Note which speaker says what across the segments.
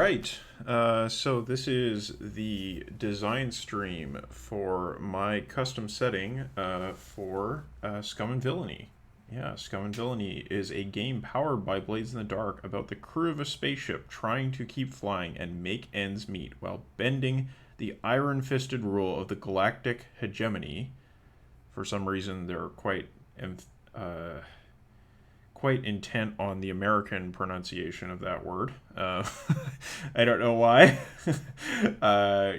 Speaker 1: right. So this is the design stream for my custom setting for Scum and Villainy. Yeah, Scum and Villainy is a game powered by Blades in the Dark about the crew of a spaceship trying to keep flying and make ends meet while bending the iron-fisted rule of the galactic hegemony. For some reason, they're uh, quite intent on the American pronunciation of that word. I don't know why.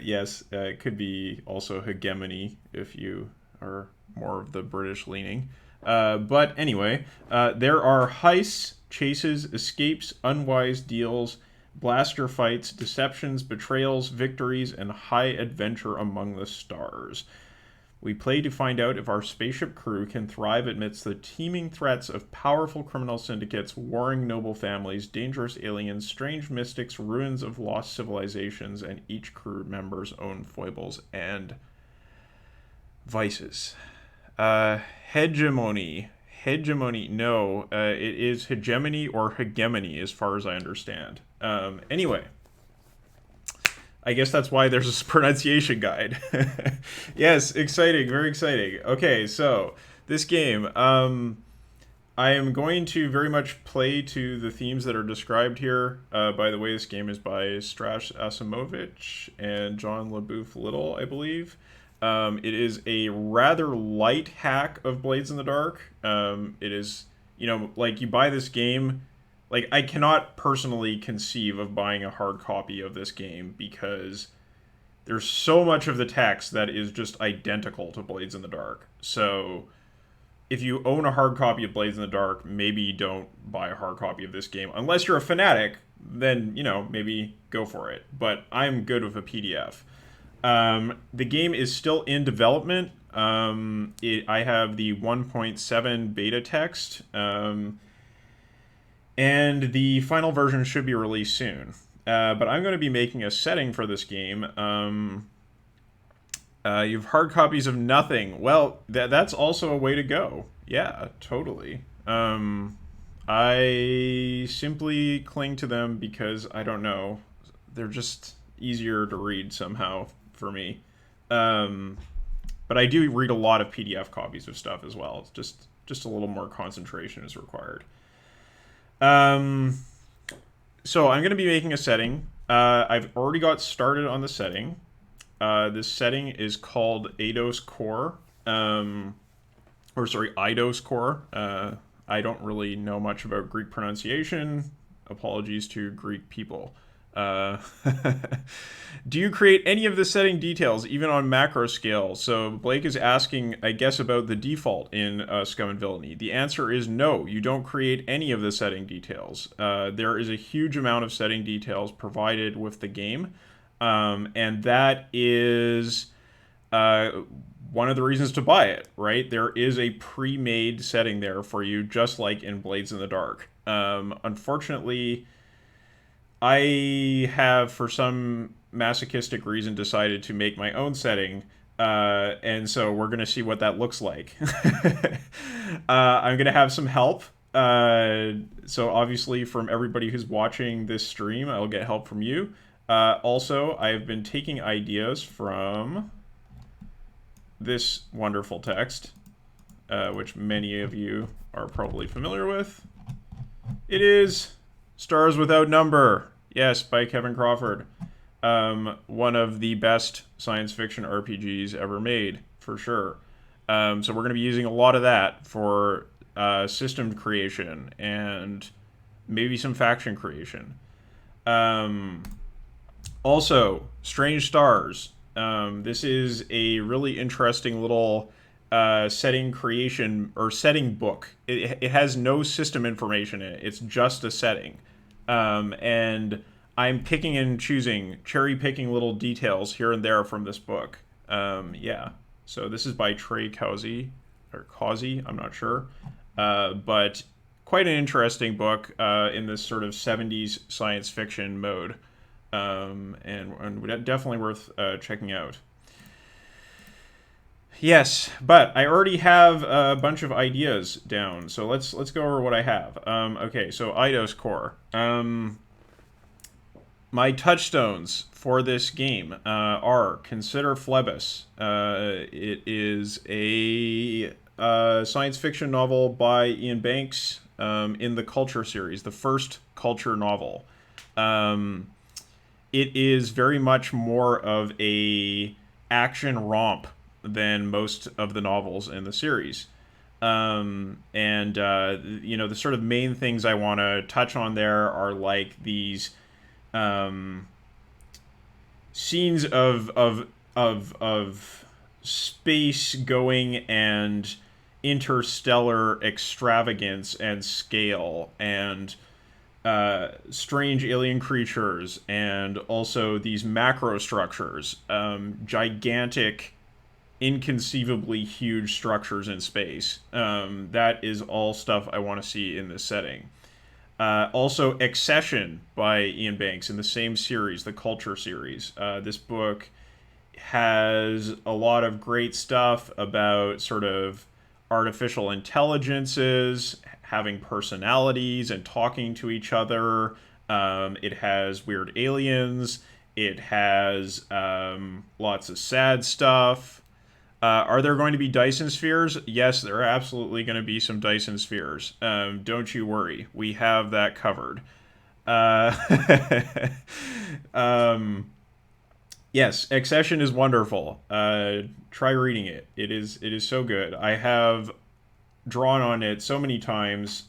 Speaker 1: Yes, it could be also hegemony if you are more of the British leaning. But anyway, there are heists, chases, escapes, unwise deals, blaster fights, deceptions, betrayals, victories, and high adventure among the stars. We play to find out if our spaceship crew can thrive amidst the teeming threats of powerful criminal syndicates, warring noble families, dangerous aliens, strange mystics, ruins of lost civilizations, and each crew member's own foibles and vices. Hegemony. Hegemony. No, it is hegemony or hegemony as far as I understand. Anyway. I guess that's why there's a pronunciation guide. Yes, exciting, very exciting. Okay, so this game, I am going to very much play to the themes that are described here. By the way, this game is by Strash Asimovich and John LaBouffe Little, I believe. It is a rather light hack of Blades in the Dark. It is, like you buy this game. Like, I cannot personally conceive of buying a hard copy of this game because there's so much of the text that is just identical to Blades in the Dark. So, if you own a hard copy of Blades in the Dark, maybe don't buy a hard copy of this game. Unless you're a fanatic, then, maybe go for it. But I'm good with a PDF. The game is still in development. I have the 1.7 beta text. And the final version should be released soon. But I'm going to be making a setting for this game. You have hard copies of nothing. Well, that's also a way to go. Yeah, totally. I simply cling to them because, I don't know, they're just easier to read somehow for me. But I do read a lot of PDF copies of stuff as well. It's just a little more concentration is required. So I'm going to be making a setting. I've already got started on the setting. This setting is called Eidos Core. Eidos Core. I don't really know much about Greek pronunciation. Apologies to Greek people. Do you create any of the setting details, even on macro scale? So Blake is asking, I guess, about the default in Scum and Villainy. The answer is no, you don't create any of the setting details. There is a huge amount of setting details provided with the game, and that is one of the reasons to buy it, right? There is a pre-made setting there for you, just like in Blades in the Dark. Unfortunately, I have, for some masochistic reason, decided to make my own setting, and so we're going to see what that looks like. I'm going to have some help. So obviously from everybody who's watching this stream, I'll get help from you. Also, I've been taking ideas from this wonderful text, which many of you are probably familiar with. It is Stars Without Number. Yes, by Kevin Crawford. One of the best science fiction RPGs ever made, for sure. So we're going to be using a lot of that for system creation and maybe some faction creation. Also, Strange Stars. This is a really interesting little setting creation or setting book. It has no system information in it. It's just a setting. And I'm picking and choosing, cherry picking little details here and there from this book. Yeah. So this is by Trey Causey, I'm not sure. But quite an interesting book in this sort of 70s science fiction mode. And definitely worth checking out. Yes, but I already have a bunch of ideas down, so let's go over what I have. Okay, so Eidos Core. My touchstones for this game are consider Phlebas. It is a science fiction novel by Ian Banks in the Culture series, the first Culture novel. Um, it is very much more of a action romp than most of the novels in the series. And the sort of main things I want to touch on there are like these um, scenes of space going and interstellar extravagance and scale and strange alien creatures and also these macro structures, gigantic, inconceivably huge structures in space. That is all stuff I want to see in this setting. Also, Accession by Ian Banks in the same series, the Culture series. This book has a lot of great stuff about sort of artificial intelligences having personalities and talking to each other. It has weird aliens. It has lots of sad stuff. Are there going to be Dyson spheres? Yes, there are absolutely going to be some Dyson spheres. Don't you worry. We have that covered. Uh, um, yes, Accession is wonderful. Try reading it. It is so good. I have drawn on it so many times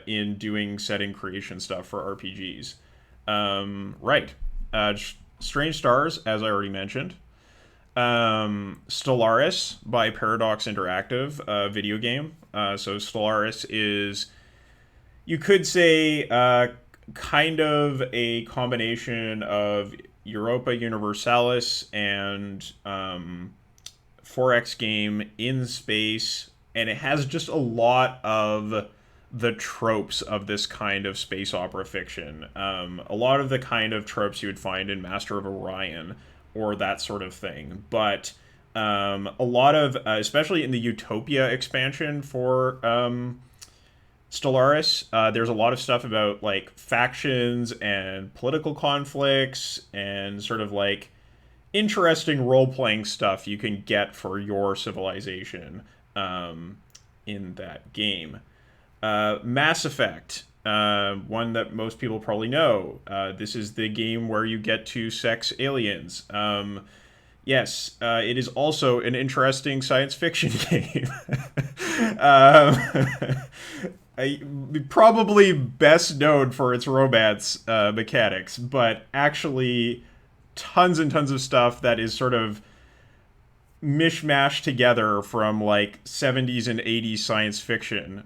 Speaker 1: in doing setting creation stuff for RPGs. Right. Strange Stars, as I already mentioned. Stellaris by Paradox Interactive, video game. So Stellaris is, you could say, kind of a combination of Europa Universalis and 4X game in space, and it has just a lot of the tropes of this kind of space opera fiction. A lot of the kind of tropes you would find in Master of Orion or that sort of thing. But a lot of, especially in the Utopia expansion for Stellaris, there's a lot of stuff about like factions and political conflicts and sort of like interesting role playing stuff you can get for your civilization in that game. Mass Effect, one that most people probably know. This is the game where you get to sex aliens. Yes, it is also an interesting science fiction game. um, Probably best known for its romance mechanics, but actually tons and tons of stuff that is sort of mishmashed together from like 70s and 80s science fiction,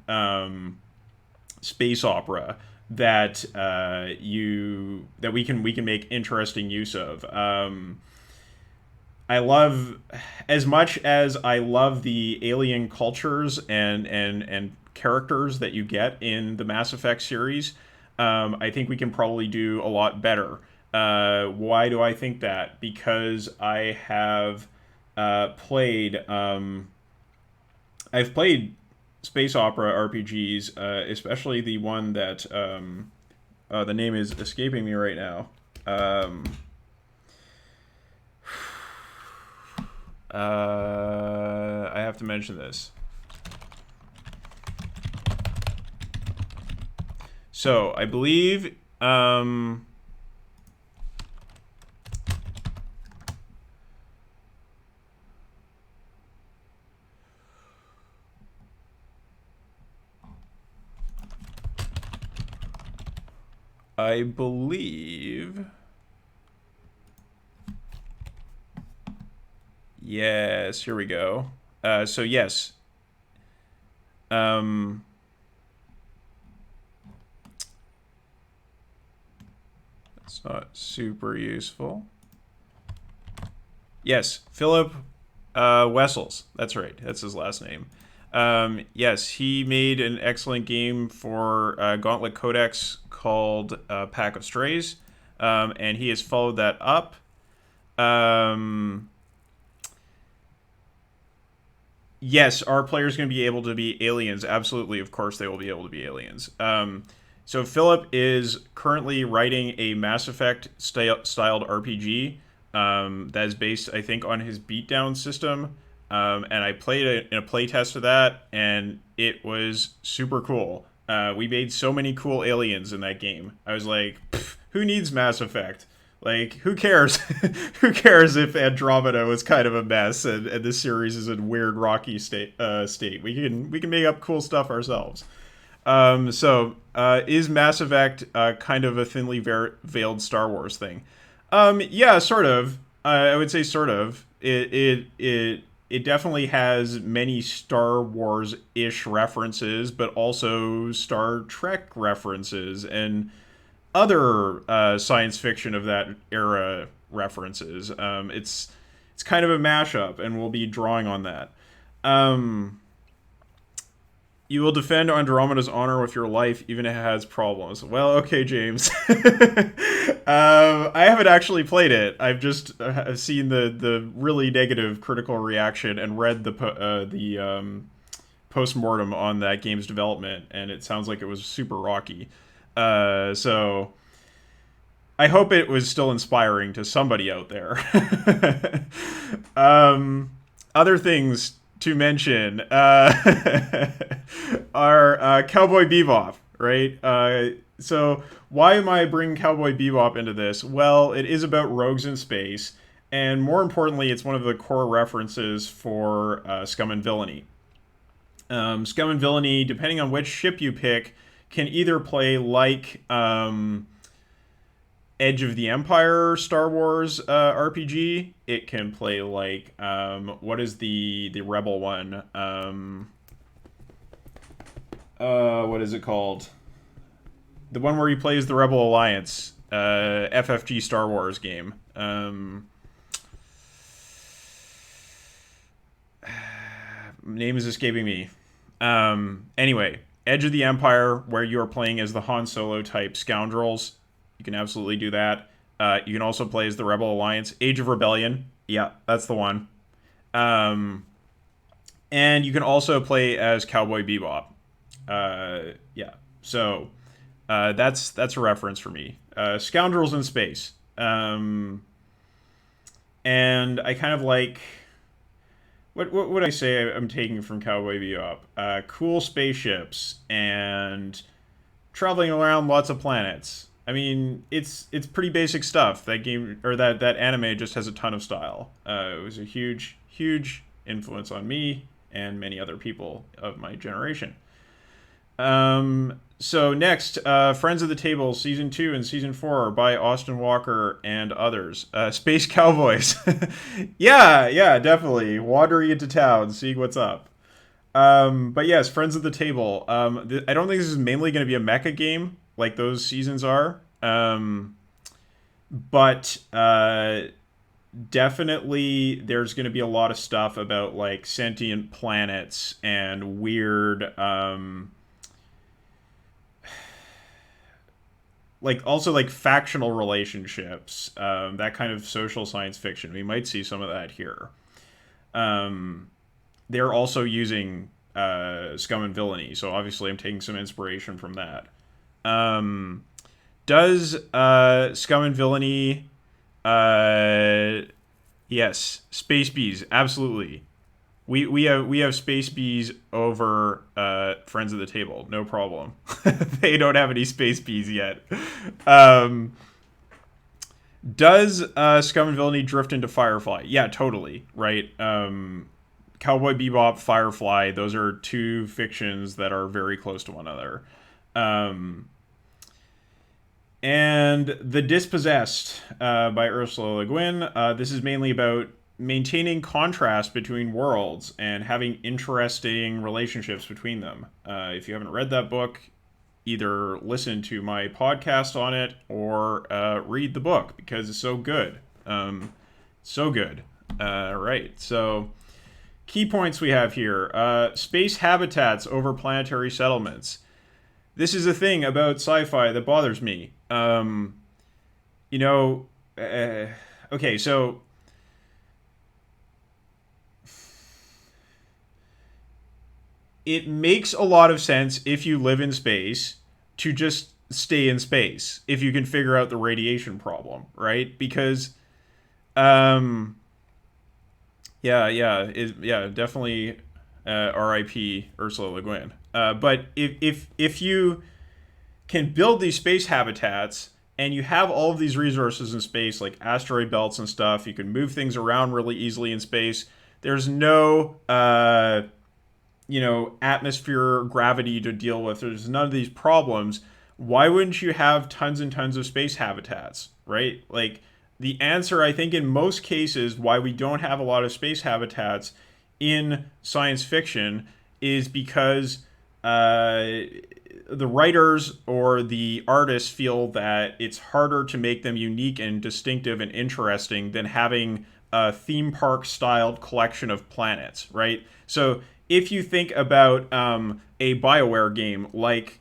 Speaker 1: space opera that we can make interesting use of. I love, as much as I love the alien cultures and characters that you get in the Mass Effect series. I think we can probably do a lot better. Why do I think that? Because I have played. I've played space opera RPGs, especially the one that the name is escaping me right now. I have to mention this. So I believe I believe. Yes, here we go. So yes. That's not super useful. Yes, Philip Wessels. That's right. That's his last name. Yes, he made an excellent game for Gauntlet Codex called Pack of Strays, and he has followed that up. Yes, are players going to be able to be aliens? Absolutely, of course they will be able to be aliens. So Philip is currently writing a Mass Effect styled RPG that is based, I think, on his Beatdown system. And I played it in a playtest of that, and it was super cool. We made so many cool aliens in that game. I was like, who needs Mass Effect? Like, who cares? Who cares if Andromeda was kind of a mess and this series is in weird rocky state? We can make up cool stuff ourselves. Is Mass Effect kind of a thinly veiled Star Wars thing? Yeah, sort of. I would say sort of. It definitely has many Star Wars ish references, but also Star Trek references and other science fiction of that era references. It's kind of a mashup, and we'll be drawing on that. Um, you will defend Andromeda's honor with your life, even if it has problems. Well, okay, James. I haven't actually played it. I've just seen the really negative critical reaction and read the post-mortem on that game's development, and it sounds like it was super rocky. So I hope it was still inspiring to somebody out there. Other things to mention are Cowboy Bebop, right? So why am I bringing Cowboy Bebop into this? Well, it is about rogues in space, and more importantly, it's one of the core references for Scum and Villainy. Scum and Villainy, depending on which ship you pick, can either play like Edge of the Empire Star Wars RPG. It can play like what is the Rebel one? What is it called? The one where he plays the Rebel Alliance FFG Star Wars game. Name is escaping me. Anyway, Edge of the Empire, where you are playing as the Han Solo type scoundrels. You can absolutely do that. You can also play as the Rebel Alliance. Age of Rebellion. Yeah, that's the one. And you can also play as Cowboy Bebop. Yeah. So that's a reference for me. Scoundrels in Space. And I kind of like... What would I say I'm taking from Cowboy Bebop? Cool spaceships and traveling around lots of planets. I mean, it's pretty basic stuff. That game or that anime just has a ton of style. It was a huge influence on me and many other people of my generation. So next, Friends of the Table Season 2 and Season 4 by Austin Walker and others. Space Cowboys. Yeah, definitely. Wandering into town, seeing what's up. But yes, Friends of the Table. I don't think this is mainly going to be a mecha game like those seasons are. But definitely there's going to be a lot of stuff about like sentient planets and weird like also like factional relationships, that kind of social science fiction. We might see some of that here. They're also using Scum and Villainy, so obviously I'm taking some inspiration from that. Does Scum and Villainy... yes, Space Bees, absolutely. We have Space Bees over Friends of the Table, no problem. They don't have any Space Bees yet. Does Scum and Villainy drift into Firefly? Yeah, totally, right? Cowboy Bebop, Firefly, those are two fictions that are very close to one another. And The Dispossessed by Ursula Le Guin. This is mainly about maintaining contrast between worlds and having interesting relationships between them. If you haven't read that book, either listen to my podcast on it or read the book because it's so good. So good. Right. So key points we have here. Space habitats over planetary settlements. This is a thing about sci-fi that bothers me. Okay, so it makes a lot of sense if you live in space to just stay in space if you can figure out the radiation problem, right? Because, um, yeah, definitely, R.I.P. Ursula Le Guin. But if you can build these space habitats and you have all of these resources in space, like asteroid belts and stuff, you can move things around really easily in space. There's no, atmosphere, gravity to deal with. There's none of these problems. Why wouldn't you have tons and tons of space habitats, right? Like, the answer, I think, in most cases, why we don't have a lot of space habitats in science fiction is because the writers or the artists feel that it's harder to make them unique and distinctive and interesting than having a theme park styled collection of planets, right? So if you think about a BioWare game like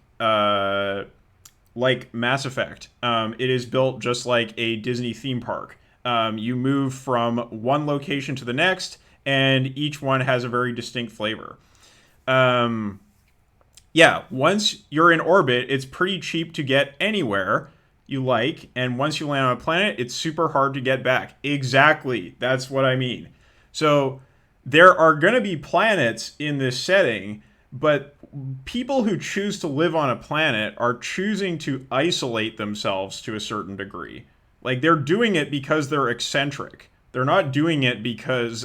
Speaker 1: Mass Effect, it is built just like a Disney theme park. You move from one location to the next, and each one has a very distinct flavor. Um, yeah, once you're in orbit, it's pretty cheap to get anywhere you like, and once you land on a planet, it's super hard to get back. Exactly, that's what I mean. So there are going to be planets in this setting, but people who choose to live on a planet are choosing to isolate themselves to a certain degree. Like, they're doing it because they're eccentric. They're not doing it because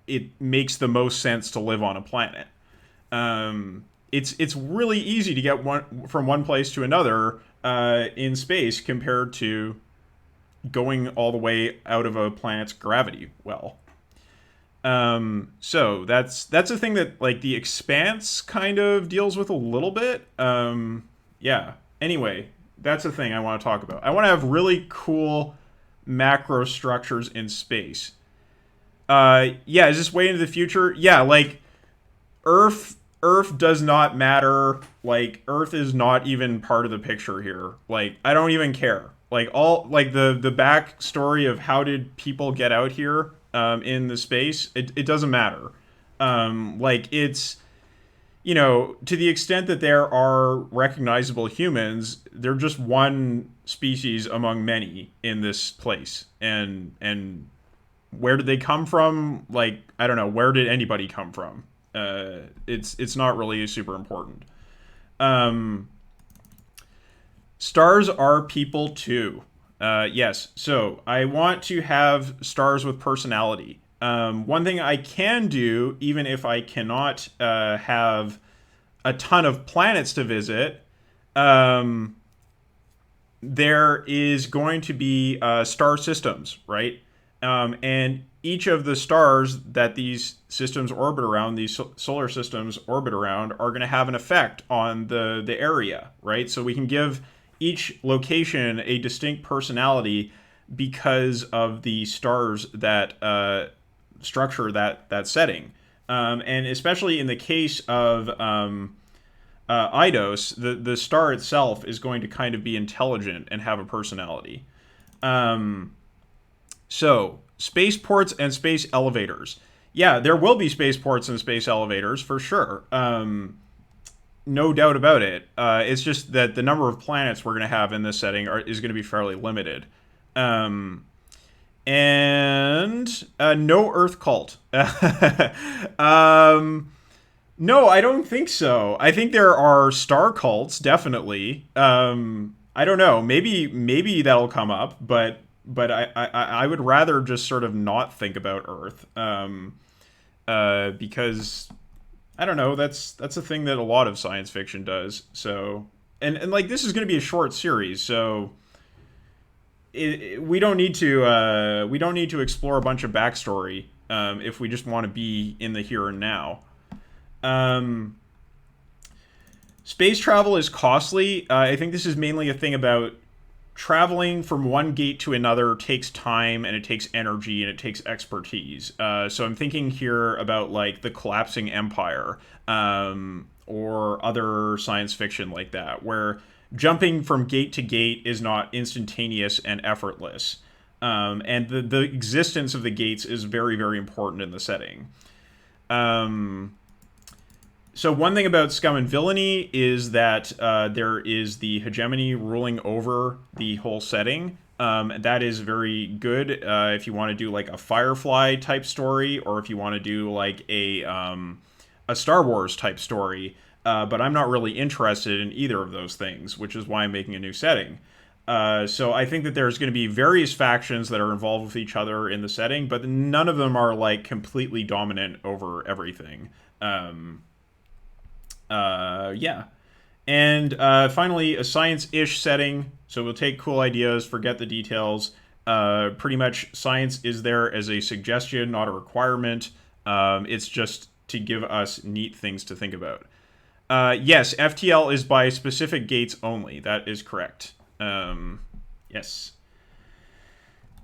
Speaker 1: it makes the most sense to live on a planet. It's really easy to get from one place to another in space compared to going all the way out of a planet's gravity well. So that's a thing that, like, the Expanse kind of deals with a little bit. Yeah. Anyway, that's a thing I want to talk about. I want to have really cool macro structures in space. Yeah, is this way into the future? Yeah, like Earth does not matter. Like, Earth is not even part of the picture here. Like, I don't even care. Like, all, like, the backstory of how did people get out here in the space, it doesn't matter. Like, it's, to the extent that there are recognizable humans, they're just one species among many in this place. And where did they come from? Like, I don't know. Where did anybody come from? It's not really super important. Stars are people too. Yes, so I want to have stars with personality. One thing I can do, even if I cannot have a ton of planets to visit, there is going to be star systems, right? And each of the stars that these systems orbit around, these solar systems orbit around, are going to have an effect on the area, right? So we can give each location a distinct personality because of the stars that structure that setting. And especially in the case of Eidos, the star itself is going to kind of be intelligent and have a personality. So, spaceports and space elevators. Yeah, there will be spaceports and space elevators for sure. No doubt about it. It's just that the number of planets we're going to have in this setting is going to be fairly limited. And no Earth cult. No, I don't think so. I think there are star cults, definitely. I don't know. Maybe that'll come up, but I would rather just sort of not think about Earth, because I don't know. That's a thing that a lot of science fiction does. So, and like, this is going to be a short series, so we don't need to explore a bunch of backstory if we just want to be in the here and now. Space travel is costly. I think this is mainly a thing about traveling from one gate to another takes time, and it takes energy, and it takes expertise. So I'm thinking here about, like, the Collapsing Empire, or other science fiction like that, where jumping from gate to gate is not instantaneous and effortless. And the existence of the gates is very, very important in the setting. So one thing about Scum and Villainy is that there is the hegemony ruling over the whole setting. That is very good if you want to do like a Firefly type story, or if you want to do like a Star Wars type story. But I'm not really interested in either of those things, which is why I'm making a new setting. So I think that there's going to be various factions that are involved with each other in the setting, but none of them are like completely dominant over everything. Yeah. And finally, a science-ish setting. So we'll take cool ideas, forget the details. Pretty much science is there as a suggestion, not a requirement. It's just to give us neat things to think about. Yes, FTL is by specific gates only. That is correct. Yes.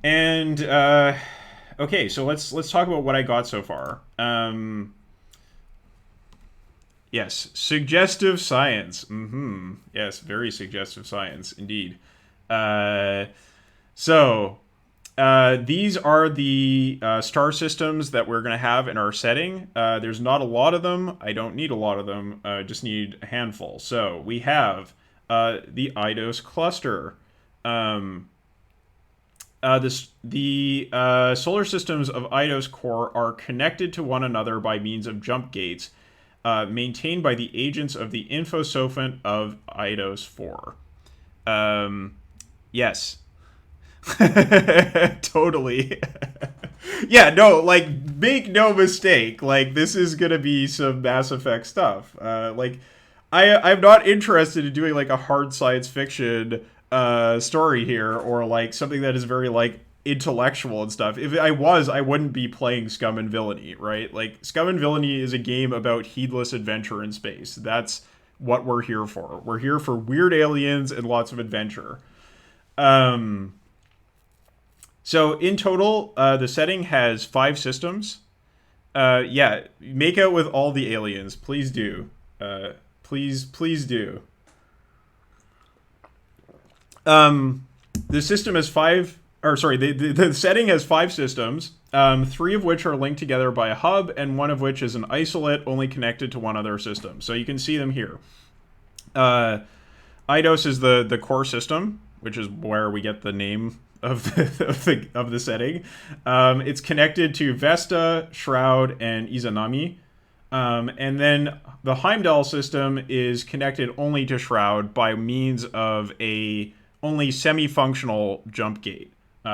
Speaker 1: And okay, so let's talk about what I got so far. Yes, suggestive science. Yes, very suggestive science indeed. So these are the star systems that we're going to have in our setting. There's not a lot of them. I don't need a lot of them. I just need a handful. So we have the Eidos cluster. The solar systems of Eidos core are connected to one another by means of jump gates, maintained by the agents of the Infosophant of Eidos 4. Yes. Totally. Yeah, no, like, make no mistake. Like, this is gonna be some Mass Effect stuff. I'm not interested in doing, like, a hard science fiction story here, or, like, something that is very, like, intellectual and stuff. If I was, I wouldn't be playing Scum and Villainy, right? Like, Scum and Villainy is a game about heedless adventure in space. That's what we're here for. We're here for weird aliens and lots of adventure. So in total, the setting has 5 systems. Yeah, make out with all the aliens. Please do. Please do. The system has 5... Or, sorry, the setting has 5 systems, 3 of which are linked together by a hub, and 1 of which is an isolate only connected to one other system. So you can see them here. Eidos is the core system, which is where we get the name of the setting. It's connected to Vesta, Shroud, and Izanami. And then the Heimdall system is connected only to Shroud by means of a only semi-functional jump gate.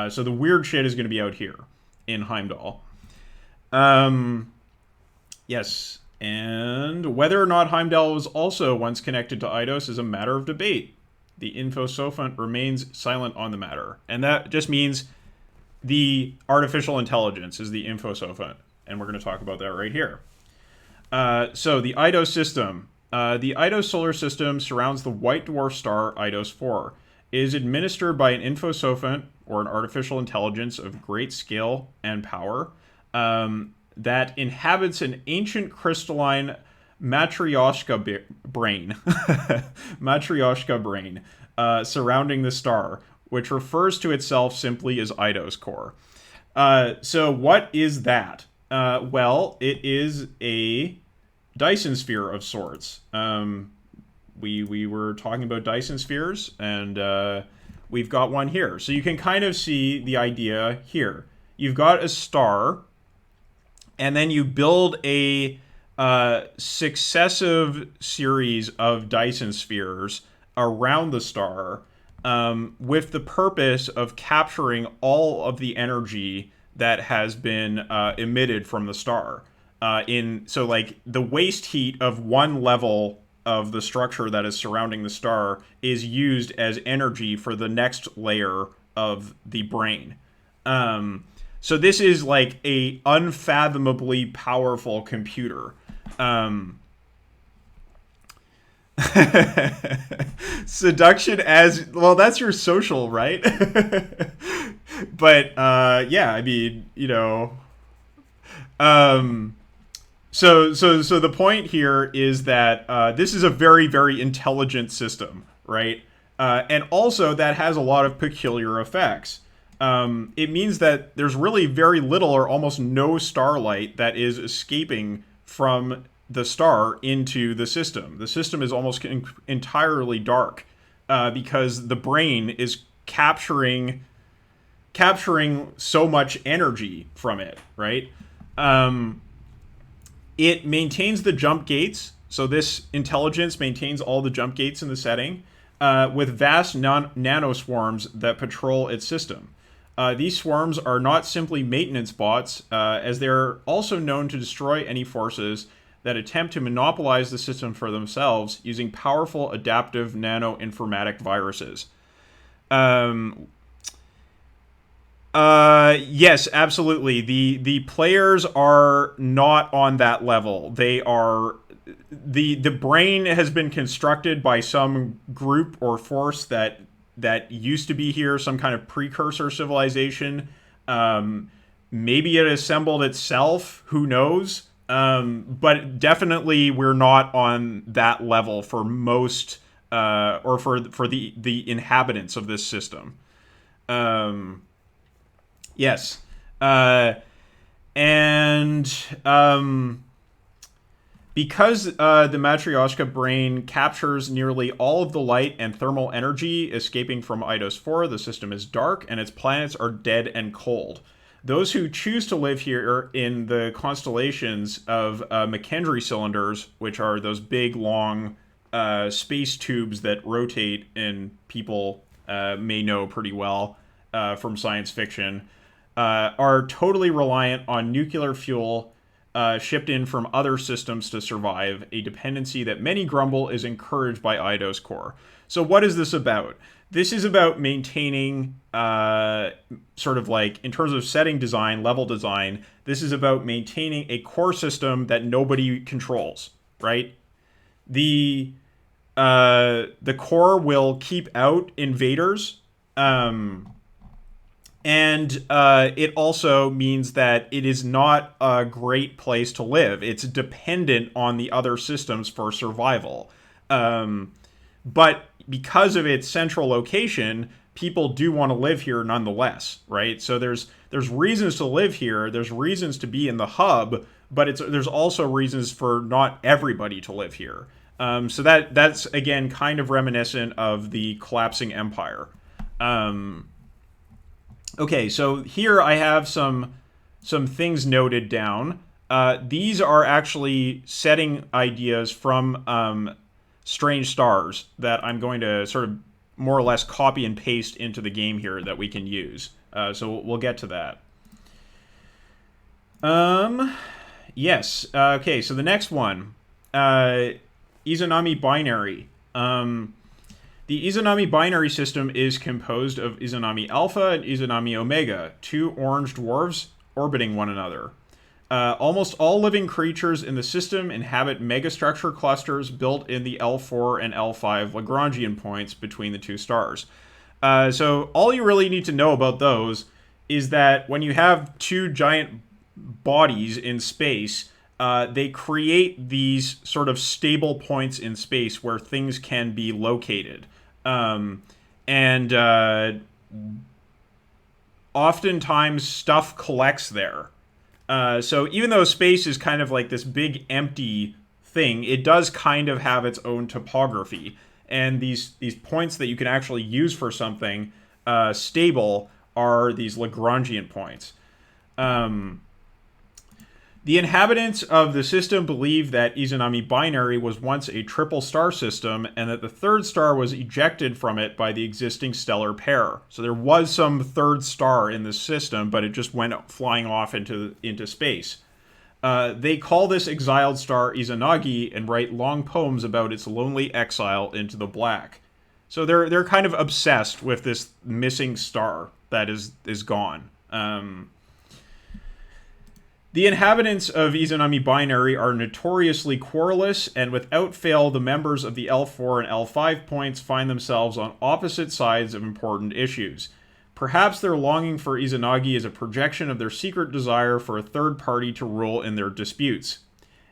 Speaker 1: So the weird shit is going to be out here in Heimdall. Yes, and whether or not Heimdall was also once connected to Eidos is a matter of debate. The Infosophant remains silent on the matter. And that just means the artificial intelligence is the Infosophant. And we're going to talk about that right here. So the Eidos system. The Eidos solar system surrounds the white dwarf star Eidos 4. It is administered by an Infosophant, or an artificial intelligence of great scale and power, that inhabits an ancient crystalline Matryoshka brain. Matryoshka brain, surrounding the star, which refers to itself simply as Eidos core. So what is that? Well, it is a Dyson sphere of sorts. We were talking about Dyson spheres, and we've got one here. So you can kind of see the idea here. You've got a star, and then you build a successive series of Dyson spheres around the star, with the purpose of capturing all of the energy that has been emitted from the star. So like the waste heat of one level of the structure that is surrounding the star is used as energy for the next layer of the brain. So this is like a unfathomably powerful computer. Seduction as well, that's your social, right? But yeah, I mean, you know, so the point here is that this is a very, very intelligent system, right? And also that has a lot of peculiar effects. It means that there's really very little or almost no starlight that is escaping from the star into the system. The system is almost entirely dark because the brain is capturing so much energy from it, right? It maintains the jump gates, so this intelligence maintains all the jump gates in the setting, with vast nanoswarms that patrol its system. These swarms are not simply maintenance bots, as they're also known to destroy any forces that attempt to monopolize the system for themselves using powerful adaptive nano-informatic viruses. Yes, absolutely. The players are not on that level. They are the brain has been constructed by some group or force that used to be here, some kind of precursor civilization. Maybe it assembled itself. Who knows? But definitely, we're not on that level for most, or for the inhabitants of this system. Yes. Because the Matryoshka brain captures nearly all of the light and thermal energy escaping from Eidos 4, the system is dark and its planets are dead and cold. Those who choose to live here in the constellations of McKendry cylinders, which are those big, long space tubes that rotate and people may know pretty well from science fiction, are totally reliant on nuclear fuel shipped in from other systems to survive, a dependency that many grumble is encouraged by Eidos Core. So what is this about? This is about maintaining, sort of like, in terms of setting design, level design, this is about maintaining a core system that nobody controls, right? The core will keep out invaders, and it also means that it is not a great place to live. It's dependent on the other systems for survival. But because of its central location, people do want to live here nonetheless, right? So there's reasons to live here. There's reasons to be in the hub, but there's also reasons for not everybody to live here. So that's, again, kind of reminiscent of the collapsing empire. Okay, so here I have some things noted down. These are actually setting ideas from Strange Stars that I'm going to sort of more or less copy and paste into the game here that we can use. So we'll get to that. Yes. Okay, so the next one. Izanami Binary. The Izanami binary system is composed of Izanami Alpha and Izanami Omega, two orange dwarves orbiting one another. Almost all living creatures in the system inhabit megastructure clusters built in the L4 and L5 Lagrangian points between the two stars. So all you really need to know about those is that when you have two giant bodies in space, they create these sort of stable points in space where things can be located. Oftentimes stuff collects there. So even though space is kind of like this big empty thing, it does kind of have its own topography. And these points that you can actually use for something stable are these Lagrangian points. The inhabitants of the system believe that Izanami Binary was once a triple star system and that the third star was ejected from it by the existing stellar pair. So there was some third star in the system, but it just went flying off into space. They call this exiled star Izanagi and write long poems about its lonely exile into the black. So they're kind of obsessed with this missing star that is gone. The inhabitants of Izanami Binary are notoriously querulous, and without fail, the members of the L4 and L5 points find themselves on opposite sides of important issues. Perhaps their longing for Izanagi is a projection of their secret desire for a third party to rule in their disputes.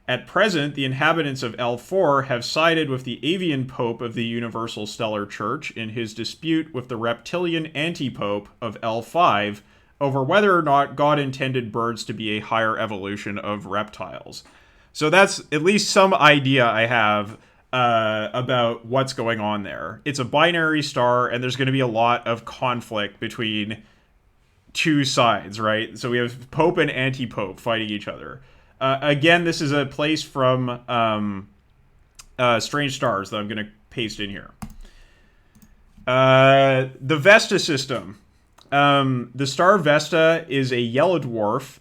Speaker 1: At present, the inhabitants of L4 have sided with the avian pope of the Universal Stellar Church in his dispute with the reptilian anti-pope of L5, over whether or not God intended birds to be a higher evolution of reptiles. So that's at least some idea I have about what's going on there. It's a binary star, and there's going to be a lot of conflict between two sides, right? So we have Pope and anti-Pope fighting each other. Again, this is a place from Strange Stars that I'm going to paste in here. The Vesta system. The star Vesta is a yellow dwarf,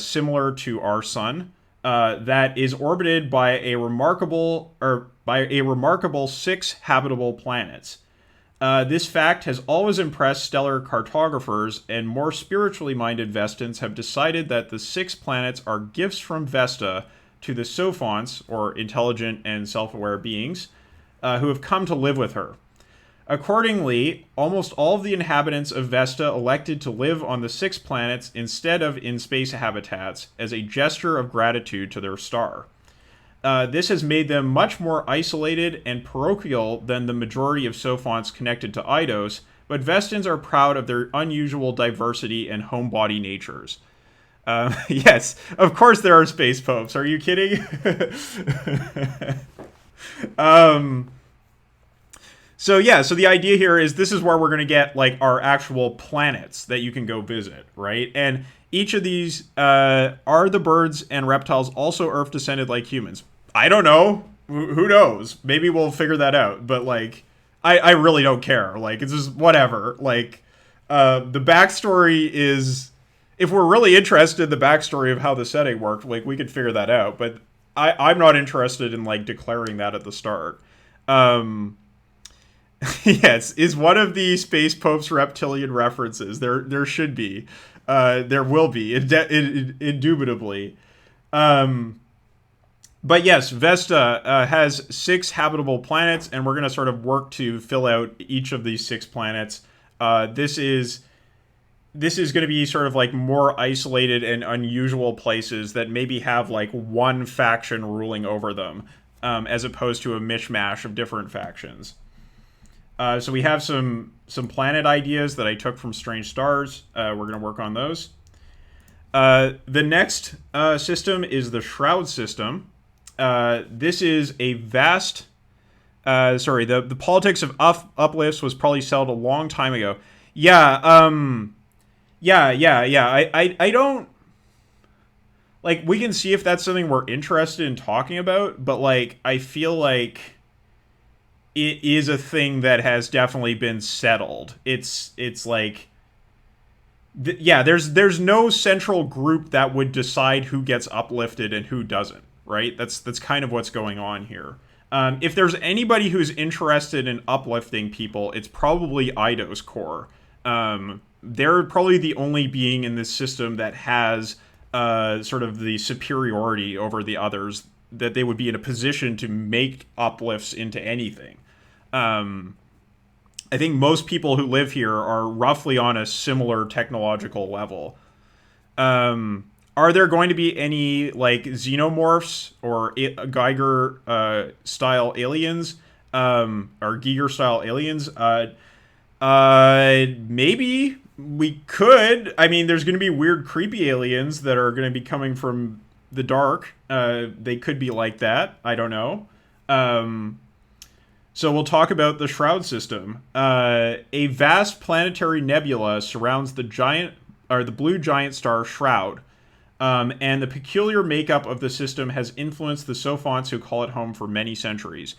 Speaker 1: similar to our sun, that is orbited by a remarkable 6 habitable planets. This fact has always impressed stellar cartographers, and more spiritually minded Vestans have decided that the 6 planets are gifts from Vesta to the Sophonts, or intelligent and self-aware beings, who have come to live with her. Accordingly, almost all of the inhabitants of Vesta elected to live on the 6 planets instead of in space habitats as a gesture of gratitude to their star. This has made them much more isolated and parochial than the majority of Sophonts connected to Eidos, but Vestans are proud of their unusual diversity and homebody natures. Yes, of course there are space popes. Are you kidding? So the idea here is this is where we're going to get like our actual planets that you can go visit, right? And each of these are the birds and reptiles also Earth descended like humans? I don't know. Who knows? Maybe we'll figure that out. But like, I really don't care. Like, it's just whatever. Like, the backstory is, if we're really interested in the backstory of how the setting worked, like we could figure that out. But I'm not interested in like declaring that at the start. Yes, is one of the Space Pope's reptilian references. There should be. There will be, indubitably. But yes, Vesta has 6 habitable planets, and we're going to sort of work to fill out each of these 6 planets. This is going to be sort of like more isolated and unusual places that maybe have like one faction ruling over them, as opposed to a mishmash of different factions. So we have some planet ideas that I took from Strange Stars. We're going to work on those. The next system is the Shroud system. This is a vast... the politics of uplifts was probably settled a long time ago. Yeah. I don't... Like, we can see if that's something we're interested in talking about, but, like, I feel like it is a thing that has definitely been settled. It's like... there's no central group that would decide who gets uplifted and who doesn't, right? That's kind of what's going on here. If there's anybody who's interested in uplifting people, it's probably Eidos Core. They're probably the only being in this system that has sort of the superiority over the others, that they would be in a position to make uplifts into anything. I think most people who live here are roughly on a similar technological level. Are there going to be any, like, xenomorphs or Geiger-style aliens? Or Giger-style aliens? Maybe we could. I mean, there's going to be weird, creepy aliens that are going to be coming from the dark. They could be like that. I don't know. So we'll talk about the Shroud system. A vast planetary nebula surrounds the blue giant star Shroud. And the peculiar makeup of the system has influenced the Sophonts who call it home for many centuries.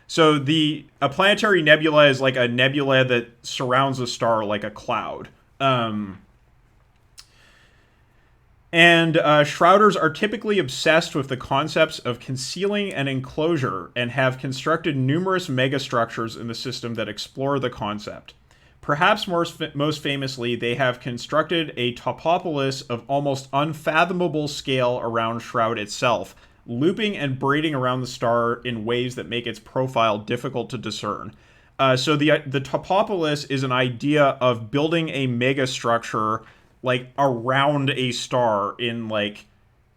Speaker 1: So a planetary nebula is like a nebula that surrounds a star like a cloud. And Shrouders are typically obsessed with the concepts of concealing and enclosure and have constructed numerous megastructures in the system that explore the concept. Perhaps most famously, they have constructed a topopolis of almost unfathomable scale around Shroud itself, looping and braiding around the star in ways that make its profile difficult to discern. So the topopolis is an idea of building a megastructure like around a star in like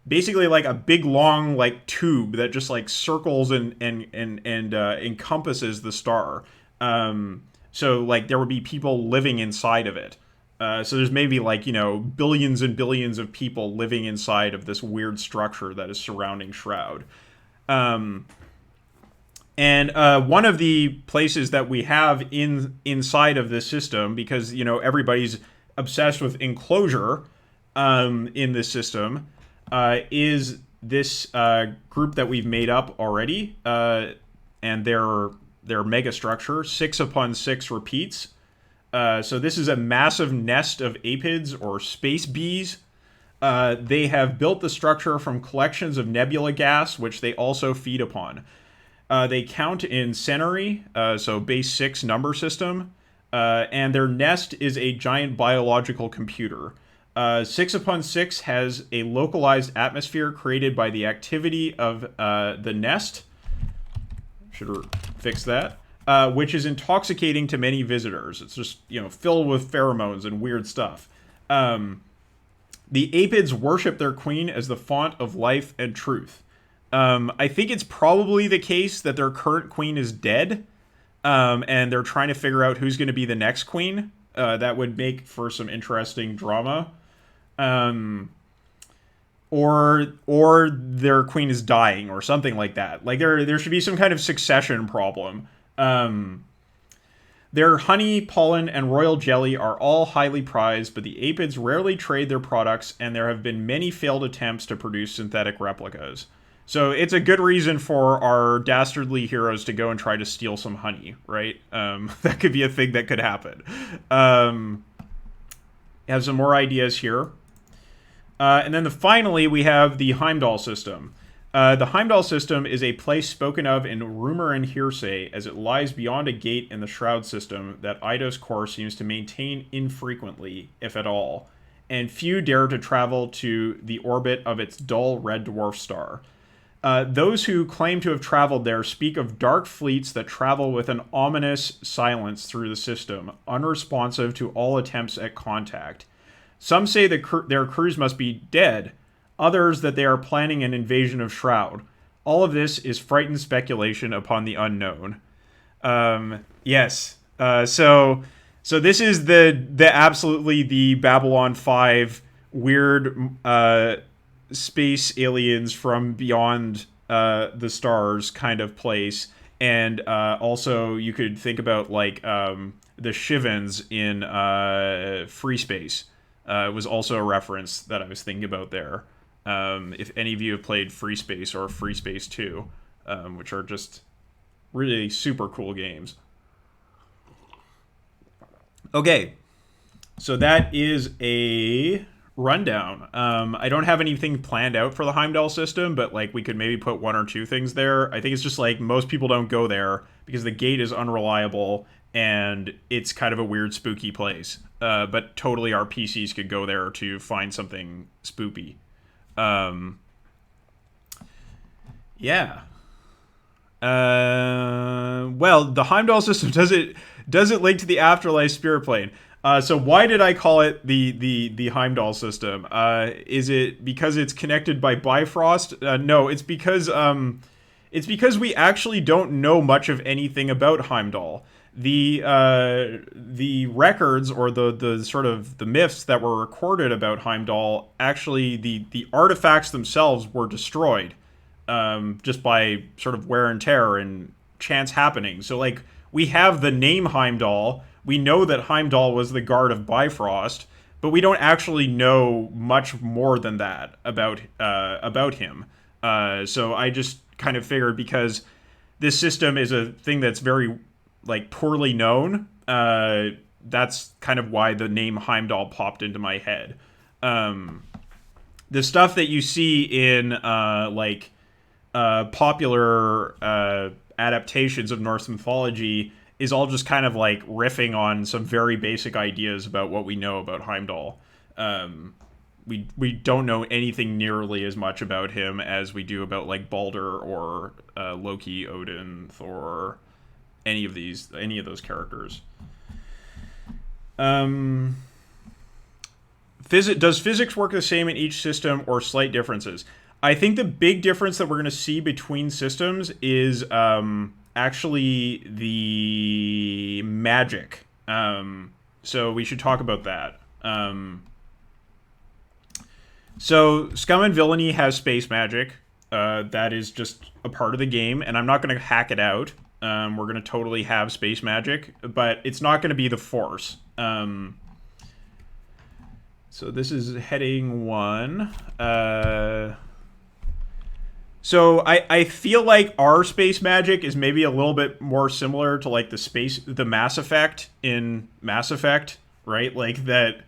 Speaker 1: basically like a big long like tube that just like circles and encompasses the star. So like there would be people living inside of it. So there's maybe like, billions and billions of people living inside of this weird structure that is surrounding Shroud. And one of the places that we have inside of this system, because everybody's obsessed with enclosure in this system, is this group that we've made up already, and their mega structure 6x6 repeats. So this is a massive nest of apids or space bees. They have built the structure from collections of nebula gas, which they also feed upon. They count in century, so base 6 number system, and their nest is a giant biological computer. 6x6 has a localized atmosphere created by the activity of the nest. Should fix that. Which is intoxicating to many visitors. It's just, filled with pheromones and weird stuff. The apids worship their queen as the font of life and truth. I think it's probably the case that their current queen is dead, and they're trying to figure out who's going to be the next queen. That would make for some interesting drama. Or their queen is dying or something like that. Like there should be some kind of succession problem. Their honey, pollen, and royal jelly are all highly prized, but the apids rarely trade their products, and there have been many failed attempts to produce synthetic replicas. So it's a good reason for our dastardly heroes to go and try to steal some honey, right? That could be a thing that could happen. Have some more ideas here. And then finally, we have the Heimdall system. The Heimdall system is a place spoken of in rumor and hearsay, as it lies beyond a gate in the Shroud system that Eidos Core seems to maintain infrequently, if at all, and few dare to travel to the orbit of its dull red dwarf star. Those who claim to have traveled there speak of dark fleets that travel with an ominous silence through the system, unresponsive to all attempts at contact. Some say that their crews must be dead, others that they are planning an invasion of Shroud. All of this is frightened speculation upon the unknown. Yes. So this is the absolutely the Babylon 5 weird space aliens from beyond the stars kind of place. And also you could think about like the Shivans in Free Space. Was also a reference that I was thinking about there. If any of you have played Free Space or Free Space 2, which are just really super cool games. Okay, so that is a rundown. I don't have anything planned out for the Heimdall system, but like we could maybe put one or two things there. I think it's just like most people don't go there because the gate is unreliable and it's kind of a weird, spooky place. But totally our PCs could go there to find something spoopy. Yeah. Well, the Heimdall system does it link to the Afterlife Spirit Plane. So why did I call it the Heimdall system? Is it because it's connected by Bifrost? No, it's because we actually don't know much of anything about Heimdall. The records or the sort of the myths that were recorded about Heimdall, actually the artifacts themselves were destroyed just by sort of wear and tear and chance happening. So like we have the name Heimdall, we know that Heimdall was the guard of Bifrost, but we don't actually know much more than that about him. So I just kind of figured because this system is a thing that's very like poorly known, that's kind of why the name Heimdall popped into my head. The stuff that you see in popular adaptations of Norse mythology is all just kind of like riffing on some very basic ideas about what we know about Heimdall. We don't know anything nearly as much about him as we do about like Balder or Loki, Odin, Thor, any of those characters. Does physics work the same in each system or slight differences? I think the big difference that we're going to see between systems is actually the magic. So we should talk about that. So Scum and Villainy has space magic. That is just a part of the game, and I'm not going to hack it out. We're going to totally have space magic, but it's not going to be the Force. So this is heading 1. So I feel like our space magic is maybe a little bit more similar to like the Mass Effect in Mass Effect, right? Like that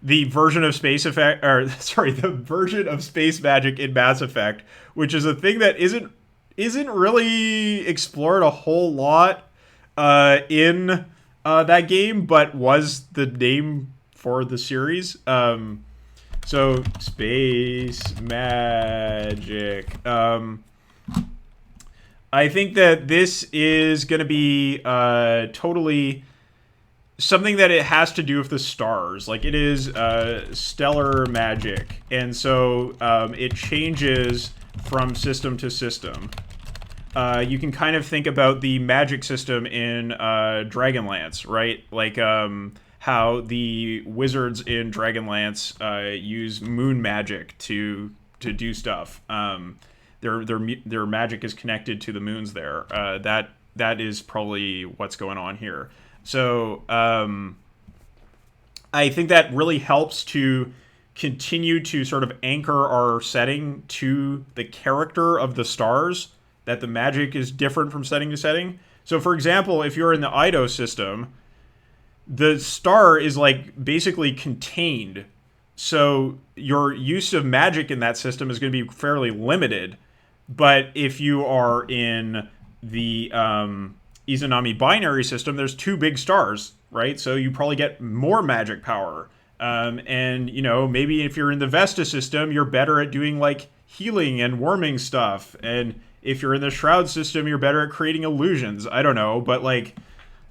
Speaker 1: the version of the version of space magic in Mass Effect, which is a thing that isn't really explored a whole lot in that game, but was the name for the series. So space magic. I think that this is going to be totally something that it has to do with the stars. Like it is stellar magic, and so it changes from system to system. You can kind of think about the magic system in Dragonlance, right? Like how the wizards in Dragonlance use moon magic to do stuff. Their magic is connected to the moons there. That is probably what's going on here. So I think that really helps to continue to sort of anchor our setting to the character of the stars, that the magic is different from setting to setting. So for example, if you're in the Eidos system, the star is like basically contained. So your use of magic in that system is going to be fairly limited. But if you are in the Izanami binary system, there's 2 big stars, right? So you probably get more magic power. And, you know, maybe if you're in the Vesta system, you're better at doing like healing and warming stuff. And if you're in the Shroud system, you're better at creating illusions. I don't know, but like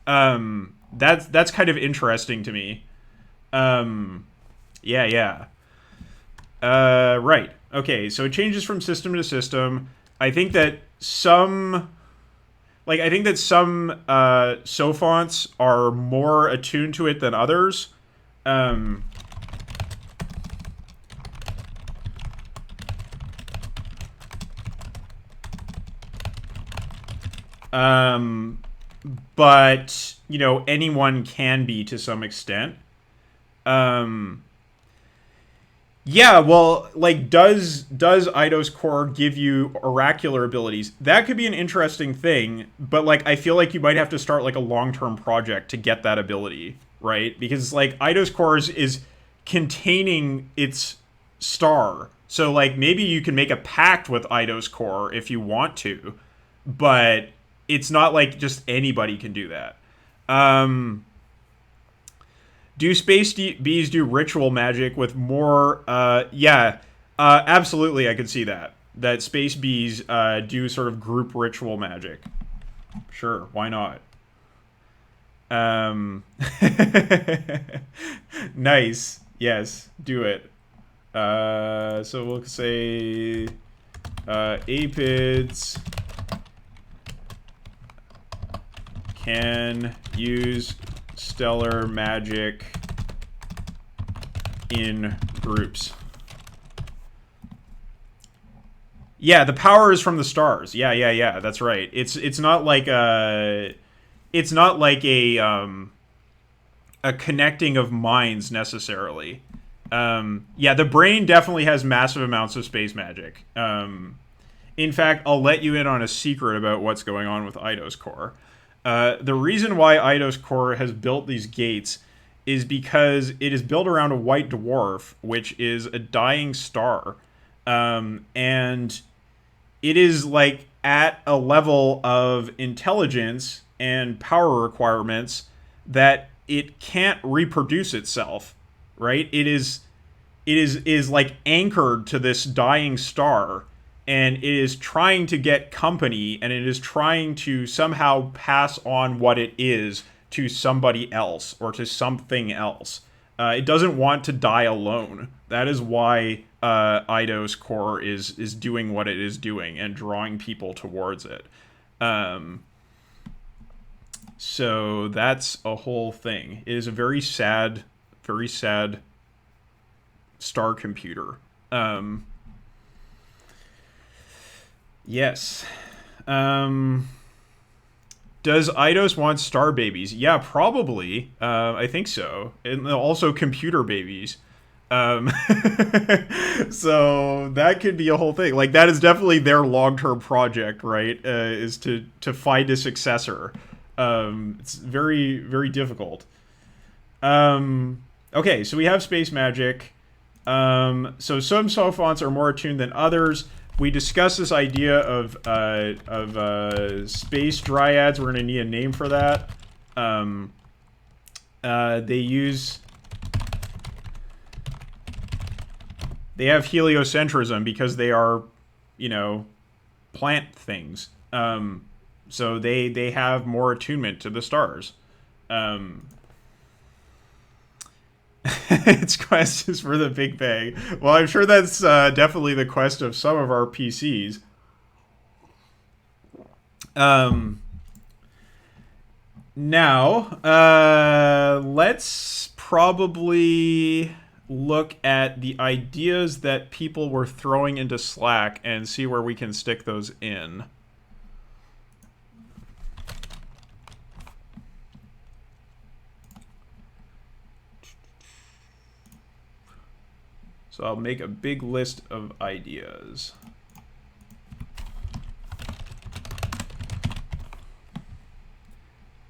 Speaker 1: that's kind of interesting to me. Yeah. Right. Okay, so it changes from system to system. I think that some Sophonts are more attuned to it than others. But, you know, anyone can be to some extent. Yeah, well, like, does Eidos Core give you oracular abilities? That could be an interesting thing, but, like, I feel like you might have to start, like, a long-term project to get that ability, right? Because, like, Eidos Core is containing its star. So, like, maybe you can make a pact with Eidos Core if you want to, but it's not like just anybody can do that. Do space bees do ritual magic with more? Yeah, absolutely. I could see that. That space bees do sort of group ritual magic. Sure, why not? Nice. Yes, do it. So we'll say apids can use stellar magic in groups. Yeah, the power is from the stars. Yeah. That's right. It's not like a connecting of minds necessarily. Yeah, the brain definitely has massive amounts of space magic. In fact, I'll let you in on a secret about what's going on with Eidos Core. The reason why Eidos Core has built these gates is because it is built around a white dwarf, which is a dying star. And it is like at a level of intelligence and power requirements that it can't reproduce itself, right? It is like anchored to this dying star, and it is trying to get company, and it is trying to somehow pass on what it is to somebody else or to something else. It doesn't want to die alone. That is why Eidos Core is doing what it is doing and drawing people towards it. So that's a whole thing. It is a very sad very sad star computer. Yes. Does Eidos want star babies? Yeah, probably. I think so. And also computer babies. So that could be a whole thing. Like, that is definitely their long-term project, right? Is to find a successor. It's very, very difficult. Okay, so we have space magic. So some sophonts are more attuned than others. We discussed this idea of space dryads. We're going to need a name for that. They have heliocentrism because they are, plant things. So they have more attunement to the stars. Its quest is for the Big Bang. Well, I'm sure that's definitely the quest of some of our PCs. Now, let's probably look at the ideas that people were throwing into Slack and see where we can stick those in. So I'll make a big list of ideas.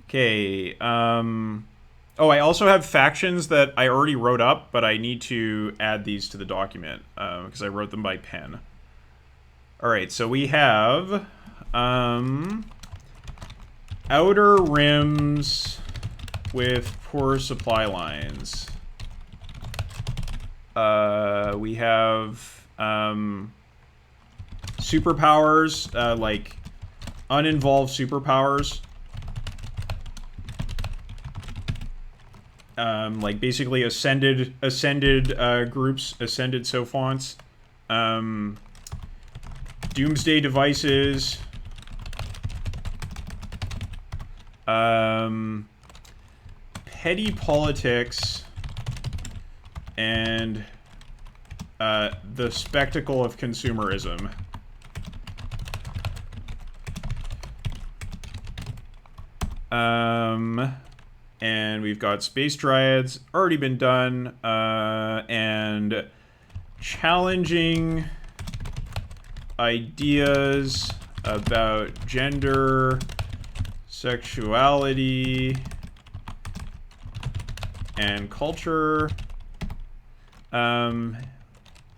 Speaker 1: Okay, oh, I also have factions that I already wrote up, but I need to add these to the document, because I wrote them by pen. Alright, so we have, outer rims with poor supply lines. We have, superpowers, like, uninvolved superpowers. Like basically ascended groups, ascended sophonts, doomsday devices, petty politics, and the spectacle of consumerism. And we've got Space Dryads, already been done, and challenging ideas about gender, sexuality, and culture,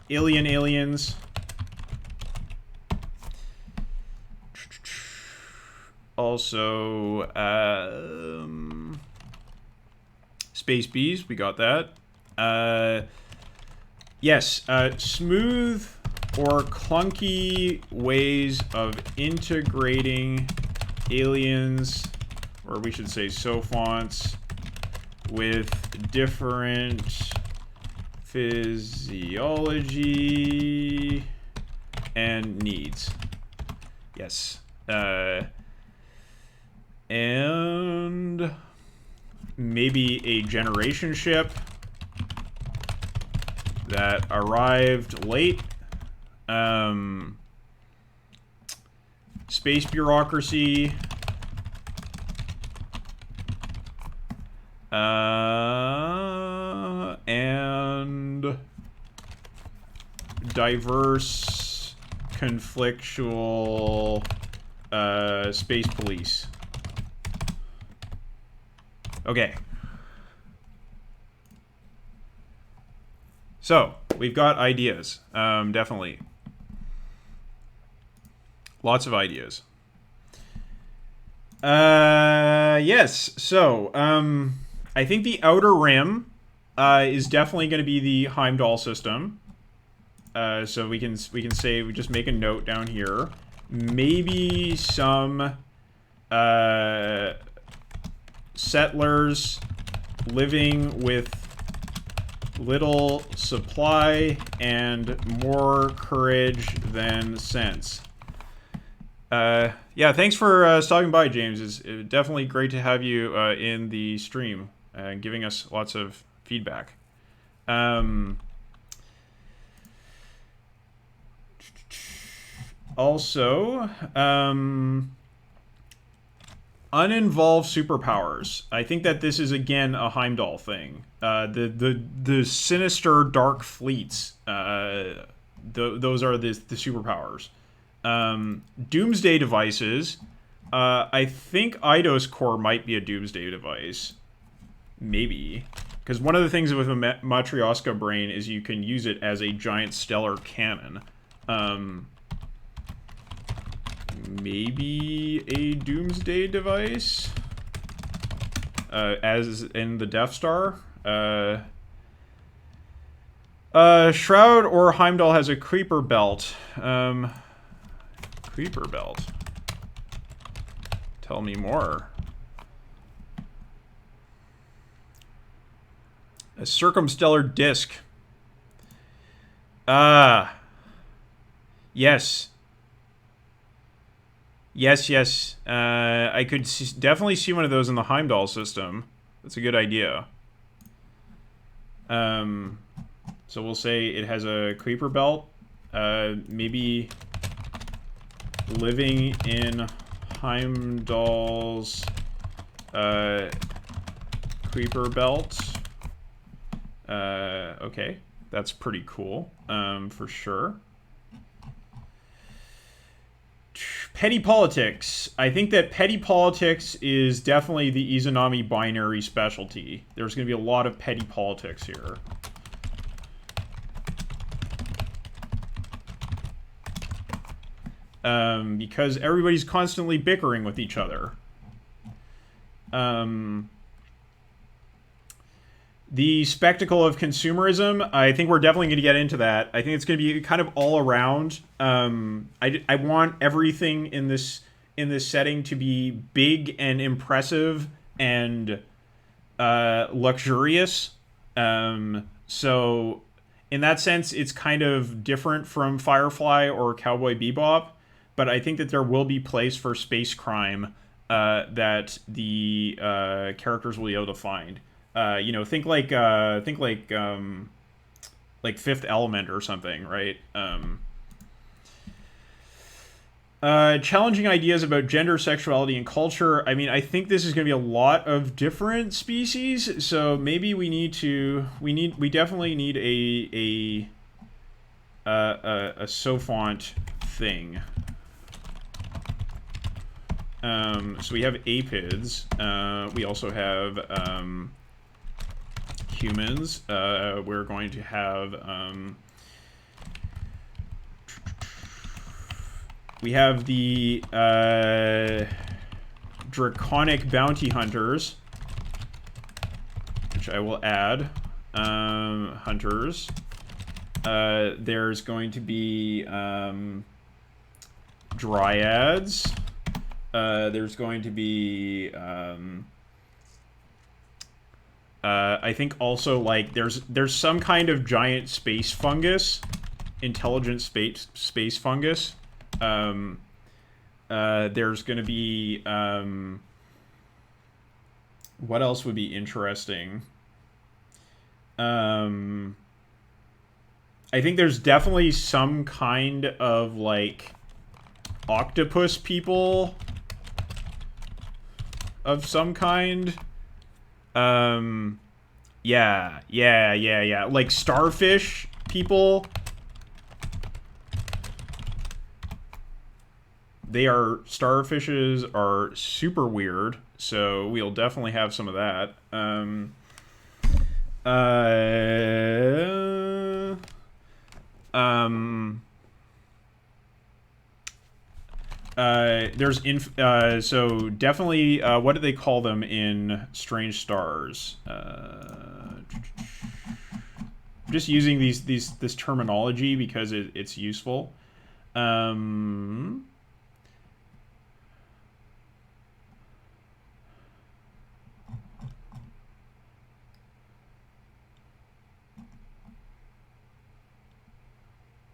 Speaker 1: aliens, also, Space Bees, we got that. Yes, smooth or clunky ways of integrating aliens, or we should say sophonts, with different physiology and needs. Yes. And maybe a generation ship that arrived late. Space bureaucracy. And diverse, conflictual space police. Okay. So, we've got ideas. Definitely. Lots of ideas. Yes. So, I think the outer rim is definitely going to be the Heimdall system. So we can say, we just make a note down here. Maybe some settlers living with little supply and more courage than sense. Yeah, thanks for stopping by, James. It's definitely great to have you in the stream, giving us lots of feedback. Also, uninvolved superpowers. I think that this is again a Heimdall thing. The sinister dark fleets. Those are the superpowers. Doomsday devices. I think Eidos Core might be a Doomsday device. Maybe. Because one of the things with a Matryoshka brain is you can use it as a giant stellar cannon. Maybe a Doomsday device? As in the Death Star? Shroud or Heimdall has a creeper belt. Creeper belt. Tell me more. A circumstellar disc. Yes. Yes. I could definitely see one of those in the Heimdall system. That's a good idea. So we'll say it has a creeper belt. Maybe living in Heimdall's creeper belt. Okay, that's pretty cool, for sure. Petty politics. I think that petty politics is definitely the Izanami binary specialty. There's going to be a lot of petty politics here. Because everybody's constantly bickering with each other. The spectacle of consumerism, I think we're definitely going to get into that. I think it's going to be kind of all around. I want everything in this setting to be big and impressive and luxurious. So in that sense, it's kind of different from Firefly or Cowboy Bebop, but I think that there will be place for space crime that the characters will be able to find. Think like Fifth Element or something, right? Challenging ideas about gender, sexuality, and culture. I mean, I think this is going to be a lot of different species, so maybe we definitely need a Sophont thing. So we have apids. We also have humans. We're going to have we have the draconic bounty hunters, which I will add. Hunters. There's going to be dryads. There's going to be I think also like there's some kind of giant space fungus, intelligent space fungus. There's going to be what else would be interesting? I think there's definitely some kind of like octopus people of some kind. Yeah. Like starfish people. Starfishes are super weird, so we'll definitely have some of that. So definitely, what do they call them in Strange Stars? Just using this terminology because it's useful.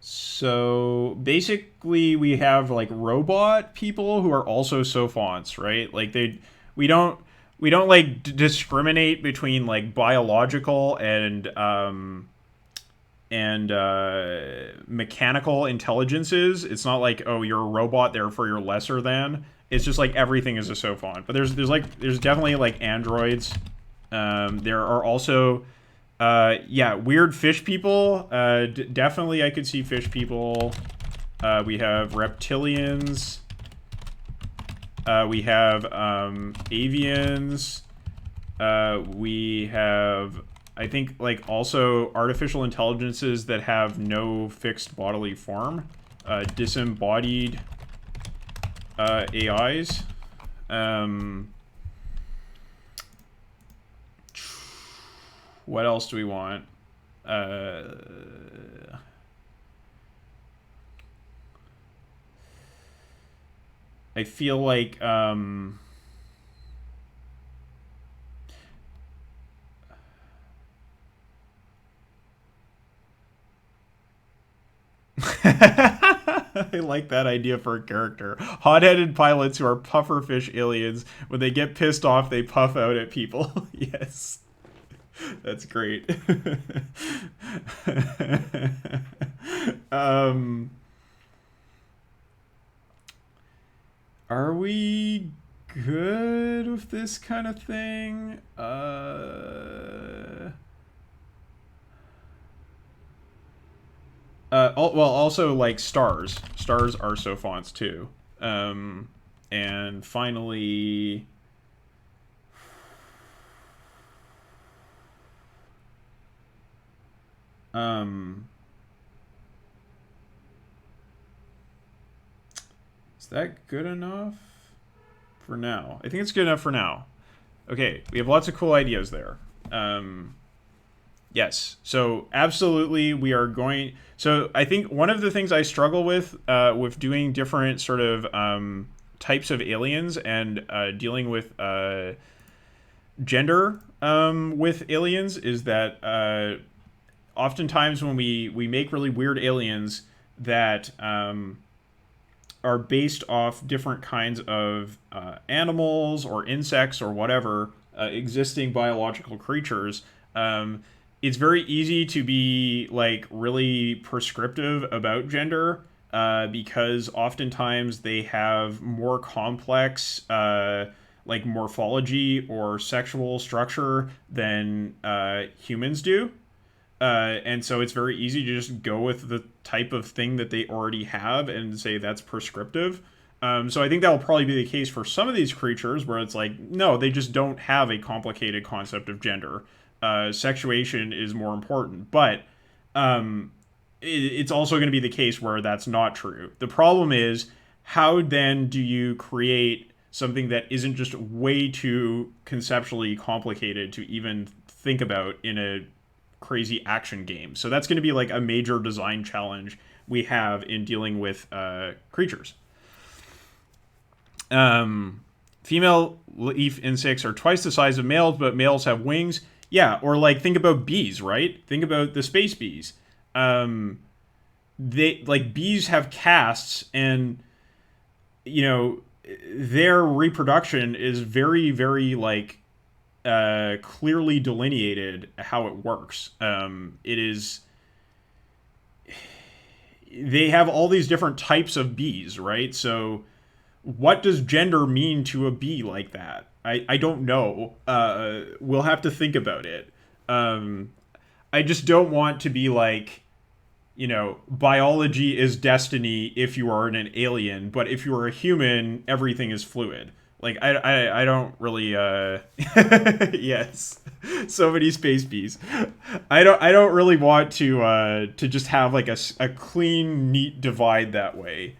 Speaker 1: So basically, we have like robot people who are also Sophonts, right? Like we don't we don't like discriminate between like biological and mechanical intelligences. It's not like, oh, you're a robot, therefore you're lesser than. It's just like everything is a Sophon. But there's definitely like androids. There are also yeah, weird fish people. Definitely I could see fish people. We have reptilians. We have avians. We have, I think, like, also artificial intelligences that have no fixed bodily form. Disembodied AIs. What else do we want? I feel like I like that idea for a character. Hot-headed pilots who are pufferfish aliens. When they get pissed off, they puff out at people. Yes. That's great. Are we good with this kind of thing? Well, also, like, stars. Stars are Sophons, too. And finally... Is that good enough? For now. I think it's good enough for now. Okay, we have lots of cool ideas there. Yes. So absolutely, we are going. So I think one of the things I struggle with doing different sort of types of aliens and dealing with gender with aliens is that oftentimes when we make really weird aliens that are based off different kinds of animals or insects or whatever existing biological creatures. It's very easy to be like really prescriptive about gender because oftentimes they have more complex like morphology or sexual structure than humans do. And so it's very easy to just go with the type of thing that they already have and say that's prescriptive. So I think that will probably be the case for some of these creatures where it's like, no, they just don't have a complicated concept of gender. Sexuation is more important. But it's also going to be the case where that's not true. The problem is, how then do you create something that isn't just way too conceptually complicated to even think about in a crazy action game? So that's going to be like a major design challenge we have in dealing with creatures. Female leaf insects are twice the size of males, but males have wings. Yeah, or like think about bees, right? Think about the space bees. They like bees have casts, and you know their reproduction is very, very like clearly delineated how it works. It is. They have all these different types of bees, right? So, what does gender mean to a bee like that? I don't know. We'll have to think about it. I just don't want to be like, you know, biology is destiny if you are an alien, but if you are a human, everything is fluid. Like, I don't really, yes. So many space bees. I don't really want to just have like a clean, neat divide that way.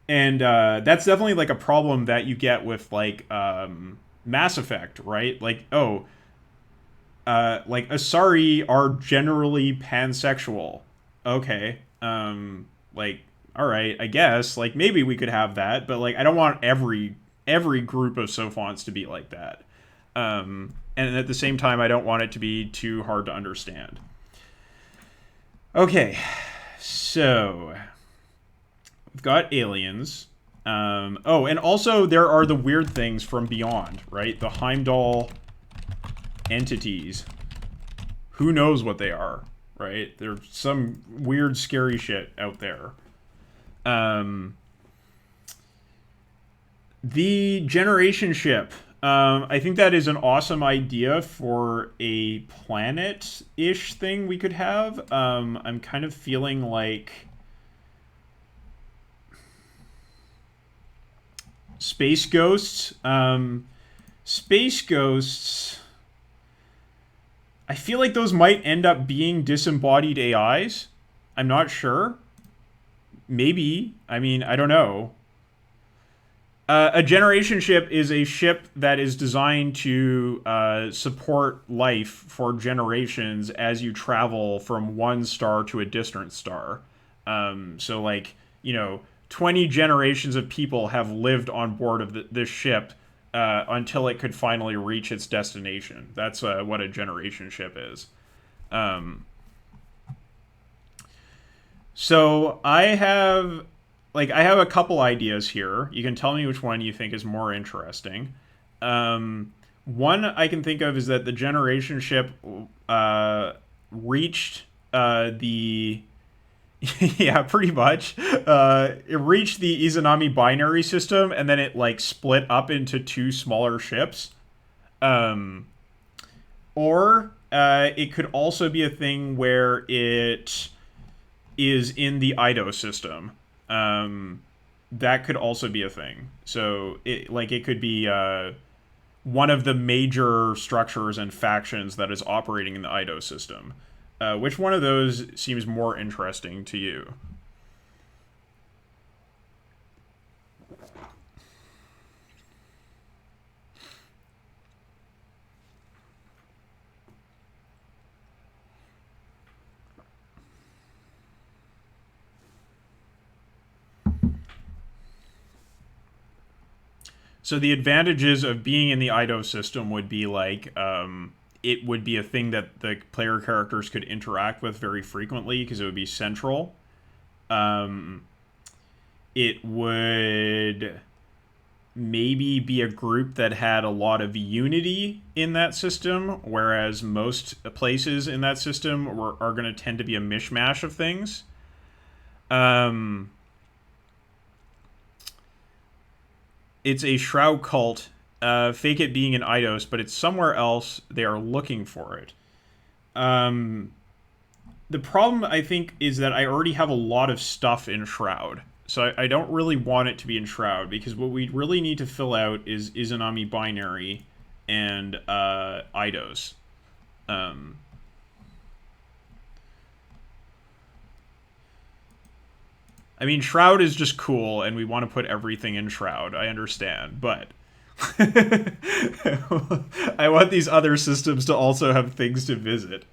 Speaker 1: And that's definitely like a problem that you get with like Mass Effect, right? Like, oh, like Asari are generally pansexual. Okay. Like, all right, I guess like maybe we could have that, but like I don't want every group of Sophons to be like that. And at the same time, I don't want it to be too hard to understand. Okay, so we've got aliens. Oh, and also there are the weird things from beyond, right? The Heimdall entities. Who knows what they are, right? There's some weird, scary shit out there. The generation ship. I think that is an awesome idea for a planet-ish thing we could have. I'm kind of feeling like Space Ghosts. Space Ghosts. I feel like those might end up being disembodied AIs. I'm not sure. Maybe. I mean, I don't know. A generation ship is a ship that is designed to support life for generations as you travel from one star to a distant star. So, like, 20 generations of people have lived on board of this ship until it could finally reach its destination. That's what a generation ship is. So I have a couple ideas here. You can tell me which one you think is more interesting. One I can think of is that the generation ship reached the yeah, pretty much. It reached the Izanami binary system, and then it split up into two smaller ships. Or it could also be a thing where it is in the Ido system. That could also be a thing. So it could be one of the major structures and factions that is operating in the Ido system. Which one of those seems more interesting to you? So the advantages of being in the Ido system would be it would be a thing that the player characters could interact with very frequently because it would be central. It would maybe be a group that had a lot of unity in that system, whereas most places in that system are going to tend to be a mishmash of things. It's a Shroud cult. Fake it being in Eidos, but it's somewhere else. They are looking for it. The problem, I think, is that I already have a lot of stuff in Shroud. So I don't really want it to be in Shroud, because what we really need to fill out is Izanami Binary and Eidos. I mean, Shroud is just cool, and we want to put everything in Shroud. I understand, but I want these other systems to also have things to visit.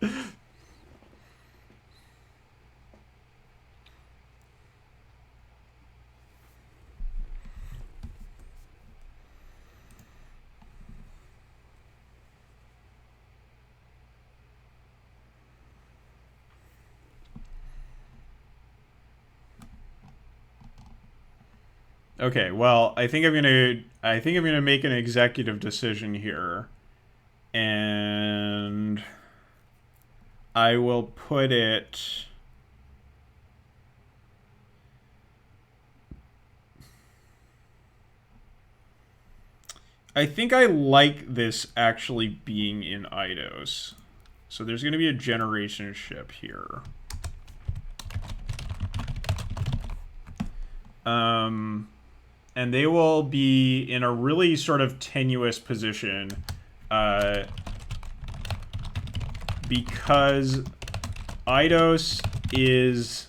Speaker 1: Okay, well, I think I'm gonna make an executive decision here, and I will put it. I think I like this actually being in Eidos. So there's going to be a generation ship here. And they will be in a really sort of tenuous position because Eidos is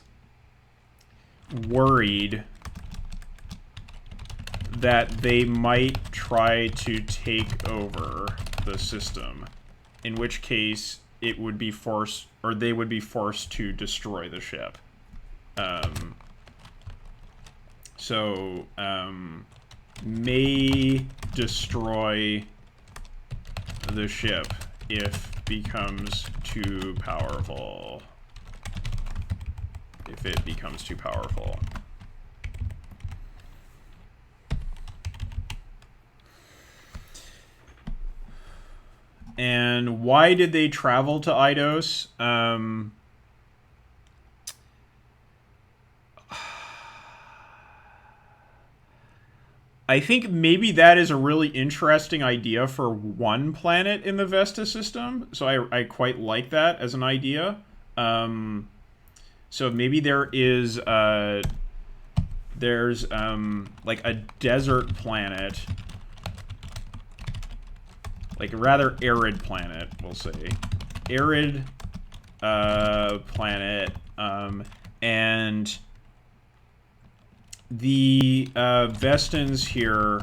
Speaker 1: worried that they might try to take over the system, in which case it would be forced, or they would be forced to destroy the ship. So, may destroy the ship if becomes too powerful. If it becomes too powerful. And why did they travel to Eidos? I think maybe that is a really interesting idea for one planet in the Vesta system. So I quite like that as an idea. So maybe there's like a desert planet, like a rather arid planet, we'll say, arid planet, and the Vestans here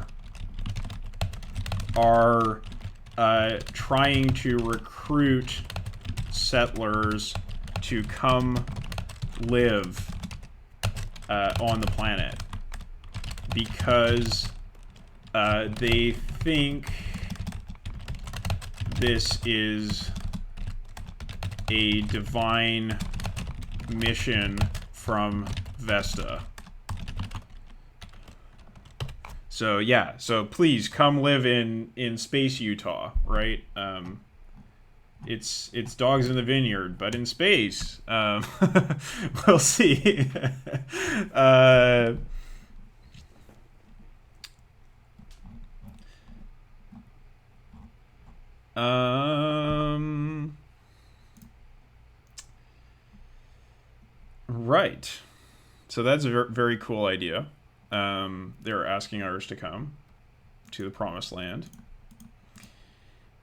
Speaker 1: are trying to recruit settlers to come live on the planet because they think this is a divine mission from Vesta. So yeah, so please come live in space Utah, right? It's dogs in the vineyard, but in space. We'll see. Right. So that's a very cool idea. They're asking ours to come to the promised land.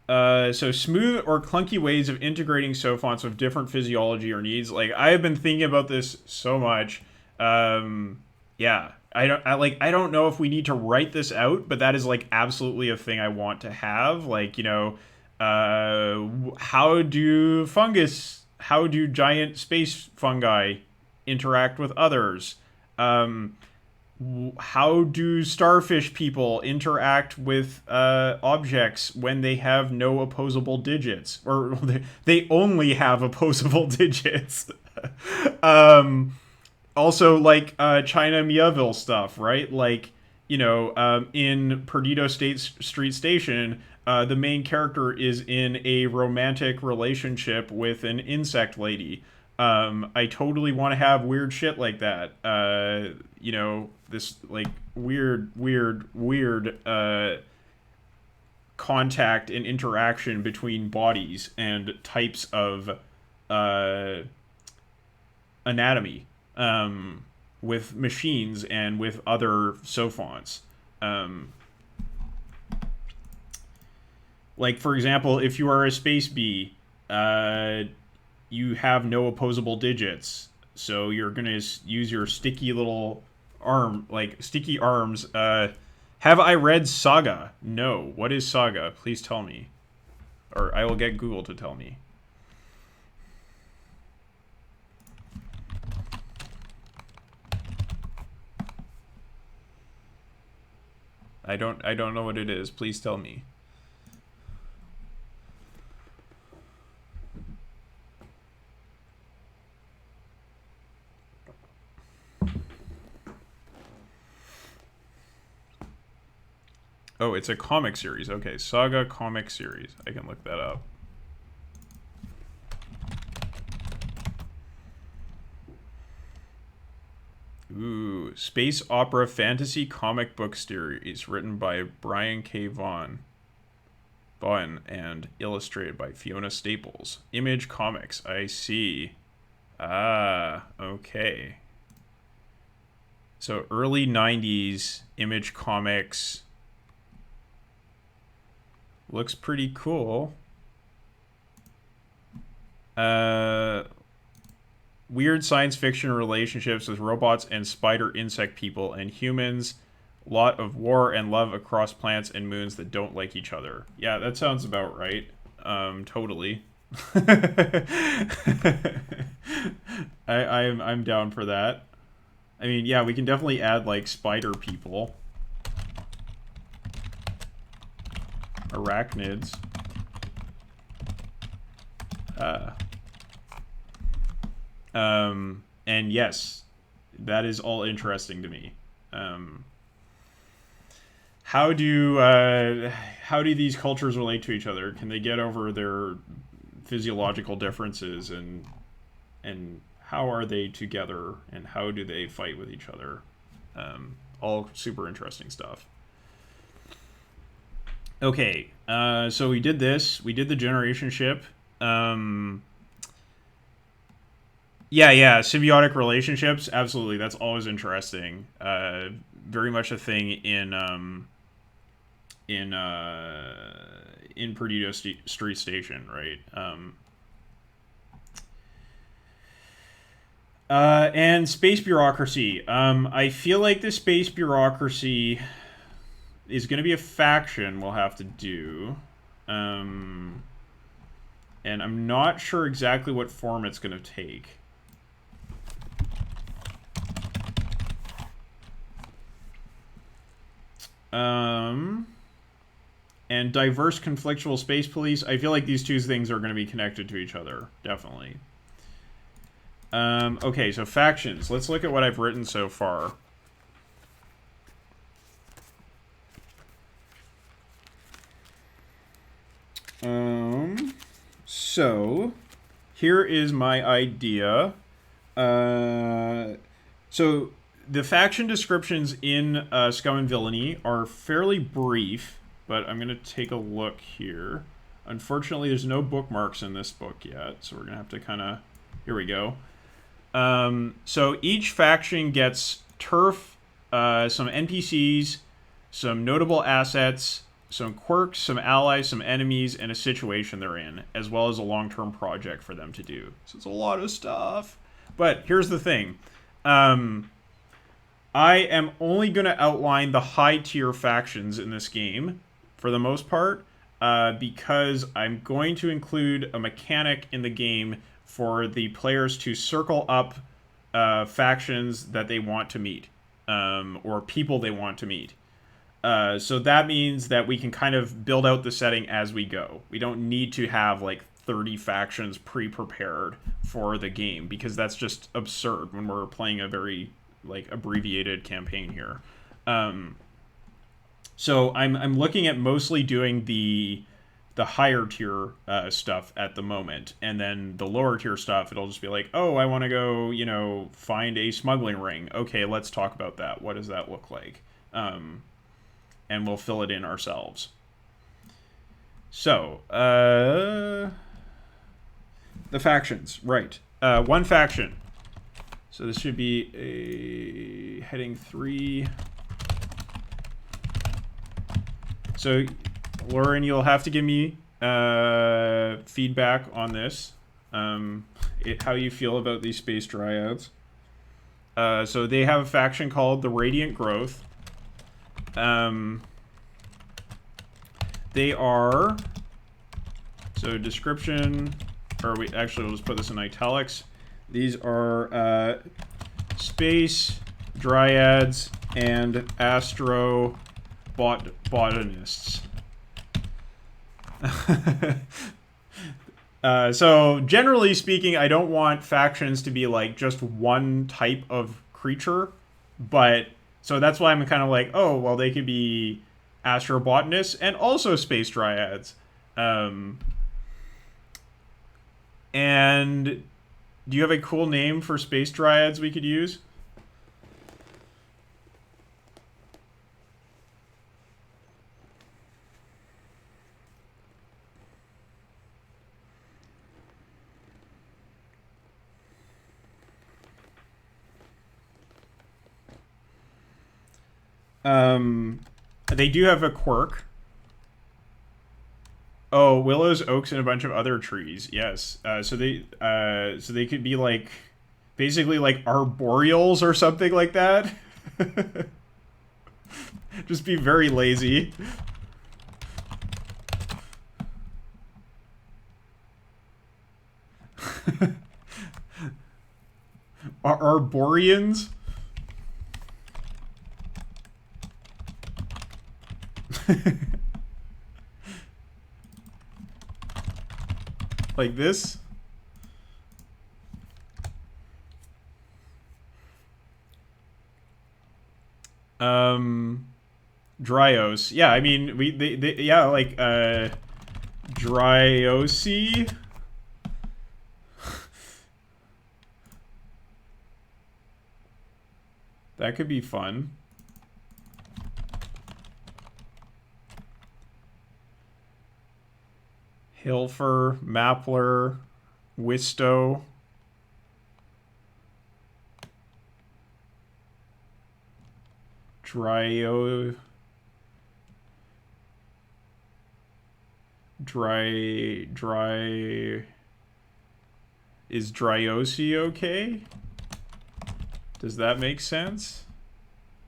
Speaker 1: So smooth or clunky ways of integrating sophonts with different physiology or needs. Like, I have been thinking about this so much. Yeah, I don't know if we need to write this out, but that is like absolutely a thing I want to have. Like, how do giant space fungi interact with others? How do starfish people interact with objects when they have no opposable digits, or they only have opposable digits? Also, like China Miaville stuff, right? Like, in Perdido Street Station, the main character is in a romantic relationship with an insect lady. I totally want to have weird shit like that. This like weird contact and interaction between bodies and types of anatomy with machines and with other sophonts. Like, for example, if you are a space bee, you have no opposable digits, so you're gonna use your sticky little sticky arms. Have I read Saga? No. What is Saga? Please tell me, or I will get Google to tell me. I don't know what it is. Please tell me. Oh, it's a comic series. Okay, Saga comic series. I can look that up. Ooh, space opera fantasy comic book series written by Brian K. Vaughan and illustrated by Fiona Staples. Image Comics. I see. Ah, okay. So early 90s Image Comics. Looks pretty cool. Weird science fiction relationships with robots and spider insect people and humans. Lot of war and love across planets and moons that don't like each other. Yeah, that sounds about right. Totally. I'm down for that. I mean, yeah, we can definitely add like spider people. Arachnids. And yes, that is all interesting to me. how do these cultures relate to each other? Can they get over their physiological differences, and how are they together, and how do they fight with each other? All super interesting stuff. Okay, so we did this. We did the generation ship. Yeah, symbiotic relationships. Absolutely, that's always interesting. Very much a thing in Perdido Street Station, right? And space bureaucracy. I feel like the space bureaucracy is going to be a faction we'll have to do. And I'm not sure exactly what form it's going to take. And diverse conflictual space police. I feel like these two things are going to be connected to each other, definitely. Okay, so factions. Let's look at what I've written so far. So here is my idea. So the faction descriptions in Scum and Villainy are fairly brief, but I'm going to take a look here. Unfortunately, there's no bookmarks in this book yet, so we're going to have to kind of... Here we go. So each faction gets turf, some NPCs, some notable assets, some quirks, some allies, some enemies, and a situation they're in, as well as a long-term project for them to do. So it's a lot of stuff. But here's the thing. I am only going to outline the high-tier factions in this game, for the most part, because I'm going to include a mechanic in the game for the players to circle up factions that they want to meet, or people they want to meet. So that means that we can kind of build out the setting as we go. We don't need to have like 30 factions pre-prepared for the game, because that's just absurd when we're playing a very like abbreviated campaign here. So I'm looking at mostly doing the higher tier stuff at the moment, and then the lower tier stuff, it'll just be like, oh, I want to go, find a smuggling ring. Okay, let's talk about that. What does that look like? And we'll fill it in ourselves. So, the factions, right. One faction. So this should be a heading 3. So, Lauren, you'll have to give me feedback on this. How you feel about these space dryads. So they have a faction called the Radiant Growth. They are... So description... Or we'll just put this in italics. These are space dryads and astro botanists. So generally speaking, I don't want factions to be like just one type of creature, but so that's why I'm kind of like, oh, well, they could be astrobotanists and also space dryads. And do you have a cool name for space dryads we could use? They do have a quirk. Oh, willows, oaks, and a bunch of other trees. Yes. So they could be like, basically like arboreals or something like that. Just be very lazy. Arborians? Like this? Dryos. Yeah, I mean, yeah, like, Dryosi. That could be fun. Hilfer, Mapler, Wisto. Dryo... Is Dryosi okay? Does that make sense?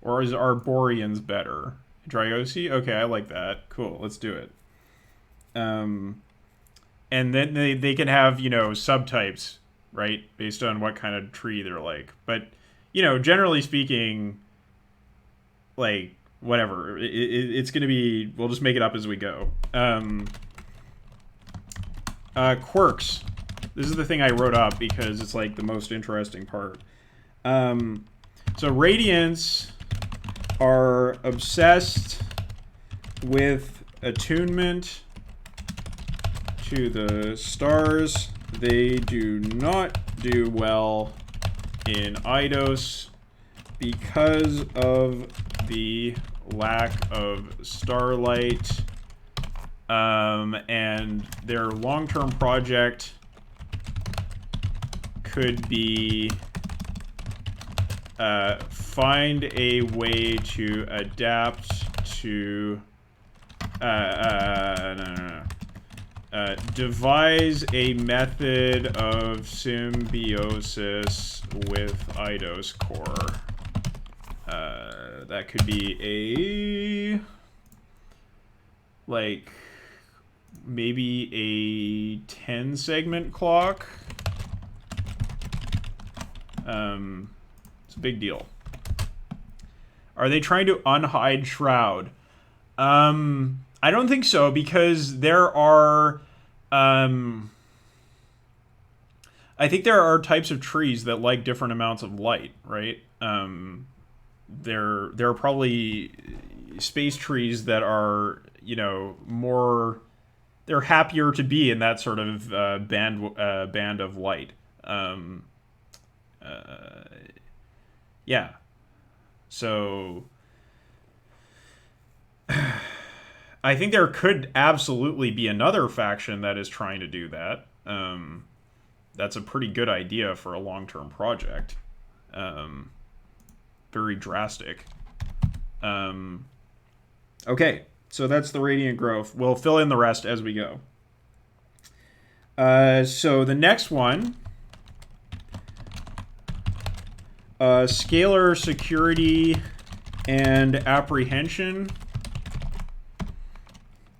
Speaker 1: Or is Arborians better? Dryosi? Okay, I like that. Cool, let's do it. And then they can have, you know, subtypes, right? Based on what kind of tree they're like. But, you know, generally speaking, like, whatever. It's going to be... We'll just make it up as we go. Quirks. This is the thing I wrote up because it's, like, the most interesting part. So Radiants are obsessed with attunement to the stars. They do not do well in Eidos because of the lack of starlight. And their long-term project could be find a way to adapt to devise a method of symbiosis with Eidos core. That could be a, like, maybe a 10-segment clock. It's a big deal. Are they trying to unhide Shroud? I don't think so, because there are... I think there are types of trees that like different amounts of light, right? There are probably space trees that are, you know, more... They're happier to be in that sort of band of light. Yeah. So... I think there could absolutely be another faction that is trying to do that. That's a pretty good idea for a long-term project. Very drastic. Okay, so that's the Radiant Growth. We'll fill in the rest as we go. So the next one... Scalar Security and Apprehension.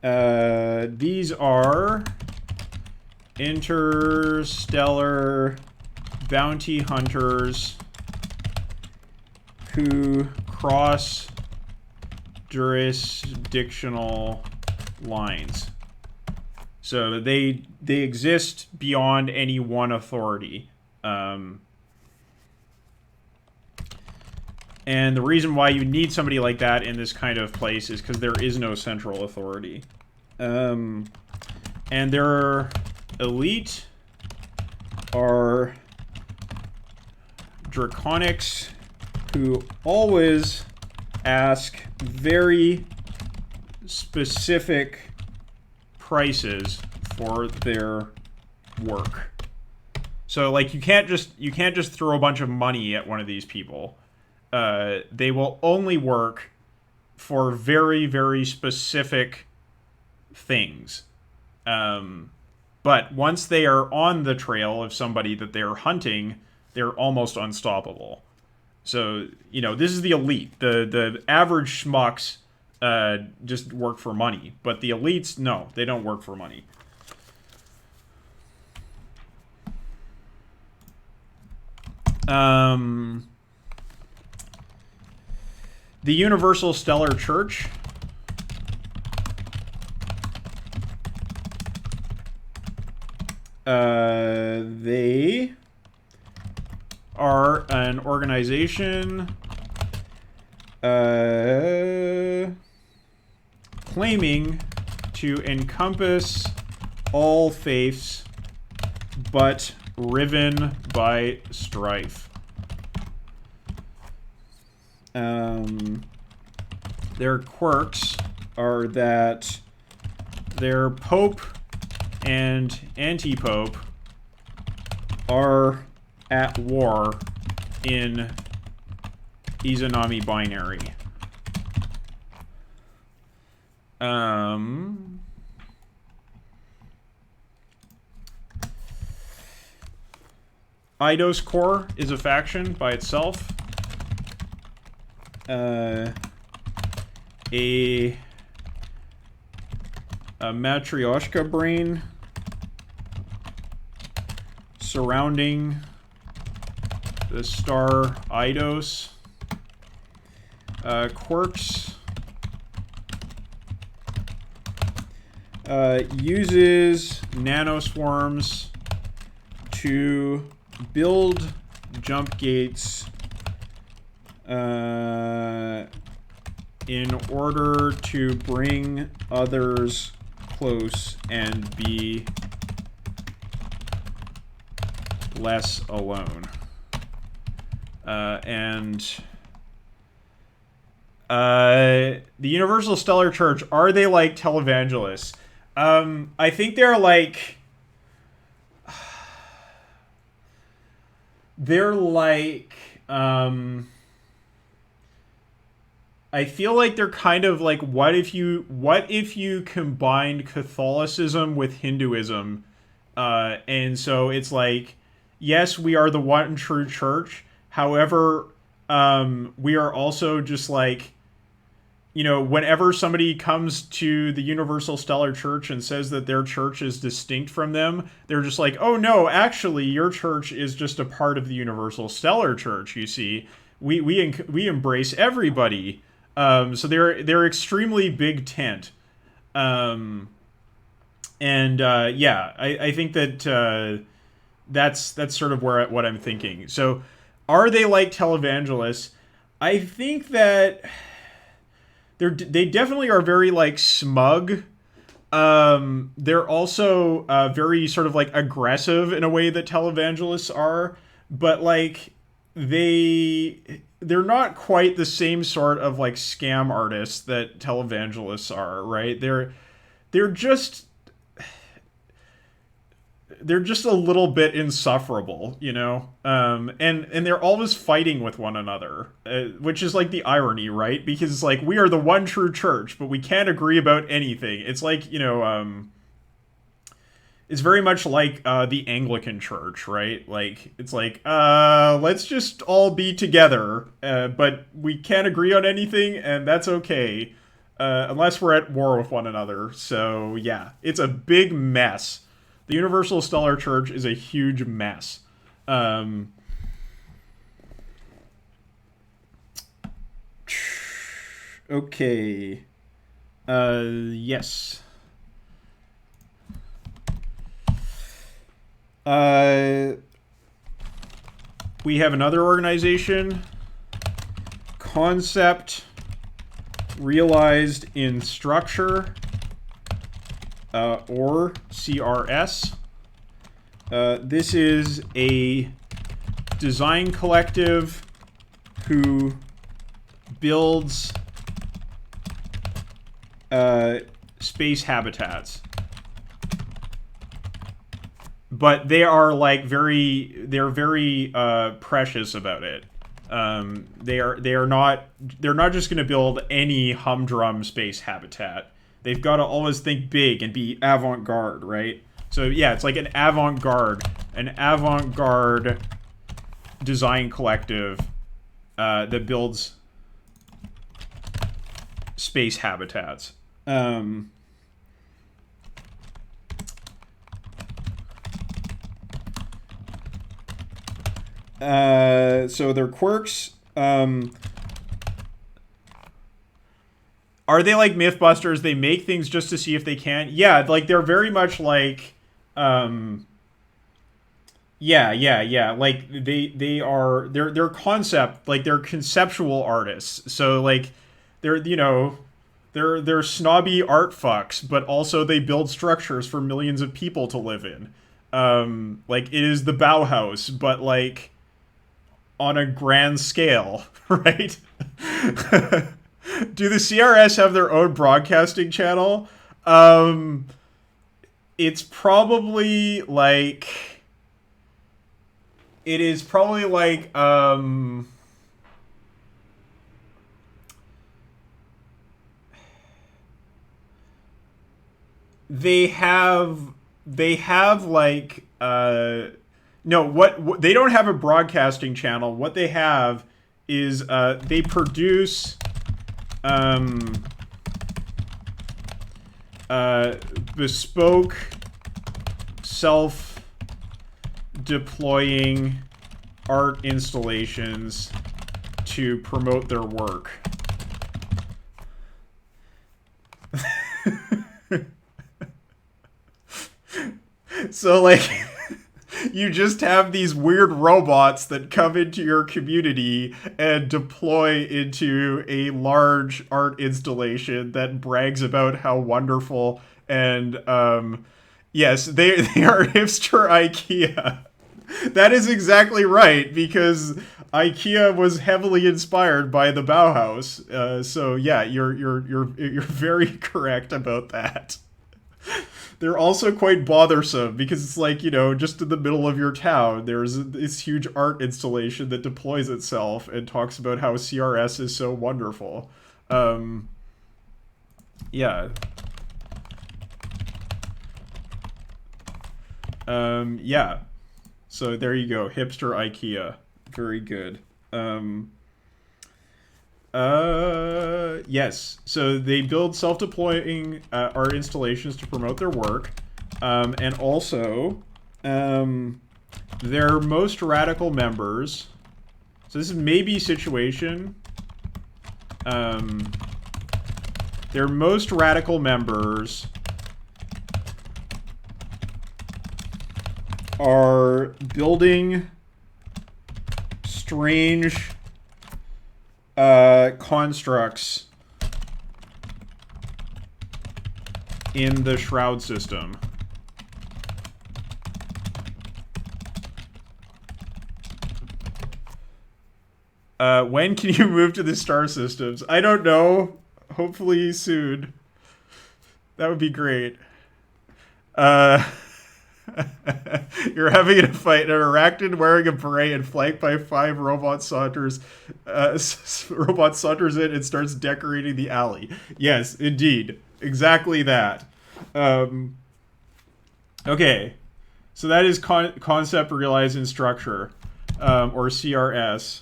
Speaker 1: These are interstellar bounty hunters who cross jurisdictional lines. So they exist beyond any one authority. And the reason why you need somebody like that in this kind of place is because there is no central authority. And their elite are Draconics who always ask very specific prices for their work. So, like, you can't just throw a bunch of money at one of these people. They will only work for very, very specific things. But once they are on the trail of somebody that they're hunting, they're almost unstoppable. So, you know, this is the elite. The average schmucks just work for money. But the elites, no, they don't work for money. The Universal Stellar Church. They are an organization claiming to encompass all faiths but riven by strife. Their quirks are that their pope and anti-pope are at war in Izanami binary. Eidos Core is a faction by itself. A Matryoshka brain surrounding the star Eidos. Quirks uses nanoswarms to build jump gates in order to bring others close and be less alone. The Universal Stellar Church, are they like televangelists? I think they're like... They're like... I feel like they're kind of like, what if you combined Catholicism with Hinduism? And so it's like, yes, we are the one true church. However, we are also just like, you know, whenever somebody comes to the Universal Stellar Church and says that their church is distinct from them, they're just like, oh no, actually, your church is just a part of the Universal Stellar Church. You see, we embrace everybody. So they're extremely big tent. I think that that's sort of what I'm thinking. So, are they like televangelists? I think that they definitely are very like smug. They're also very sort of like aggressive in a way that televangelists are, but like they're not quite the same sort of like scam artists that televangelists are, right? They're just a little bit insufferable, you know? And they're always fighting with one another, which is like the irony, right? Because like we are the one true church, but we can't agree about anything. It's like, you know, it's very much like the Anglican Church, right? Like, it's like, let's just all be together, but we can't agree on anything, and that's okay, unless we're at war with one another. So, yeah, it's a big mess. The Universal Stellar Church is a huge mess. Okay. Yes. We have another organization. Concept realized in structure, or CRS. This is a design collective who builds space habitats. But they are like they're very precious about it. They're not just going to build any humdrum space habitat. They've got to always think big and be avant-garde, right? So yeah, it's like an avant-garde design collective that builds space habitats. So their quirks, are they like Mythbusters? They make things just to see if they can. Yeah, like they're very much like, yeah. Like they're concept, like they're conceptual artists. So like they're, you know, They're snobby art fucks, but also they build structures for millions of people to live in. Like it is the Bauhaus, but like on a grand scale, right? Do the CRS have their own broadcasting channel? It's probably like it is probably like they have like no, what they don't have a broadcasting channel. What they have is they produce bespoke self-deploying art installations to promote their work. So like you just have these weird robots that come into your community and deploy into a large art installation that brags about how wonderful and yes, they are hipster IKEA. That is exactly right, because IKEA was heavily inspired by the Bauhaus. So yeah, you're very correct about that. They're also quite bothersome because it's like, you know, just in the middle of your town, there's this huge art installation that deploys itself and talks about how CRS is so wonderful. Yeah. Yeah. So there you go. Hipster IKEA. Very good. Yes. So they build self-deploying art installations to promote their work. And also, their most radical members. So this is maybe situation. Their most radical members are building strange constructs in the Shroud system. When can you move to the star systems? I don't know. Hopefully soon. That would be great. You're having a fight. An arachnid wearing a beret and flanked by 5 robot saunters. Robot saunters in and starts decorating the alley. Yes, indeed. Exactly that. Okay. So that is concept realized in structure, or CRS.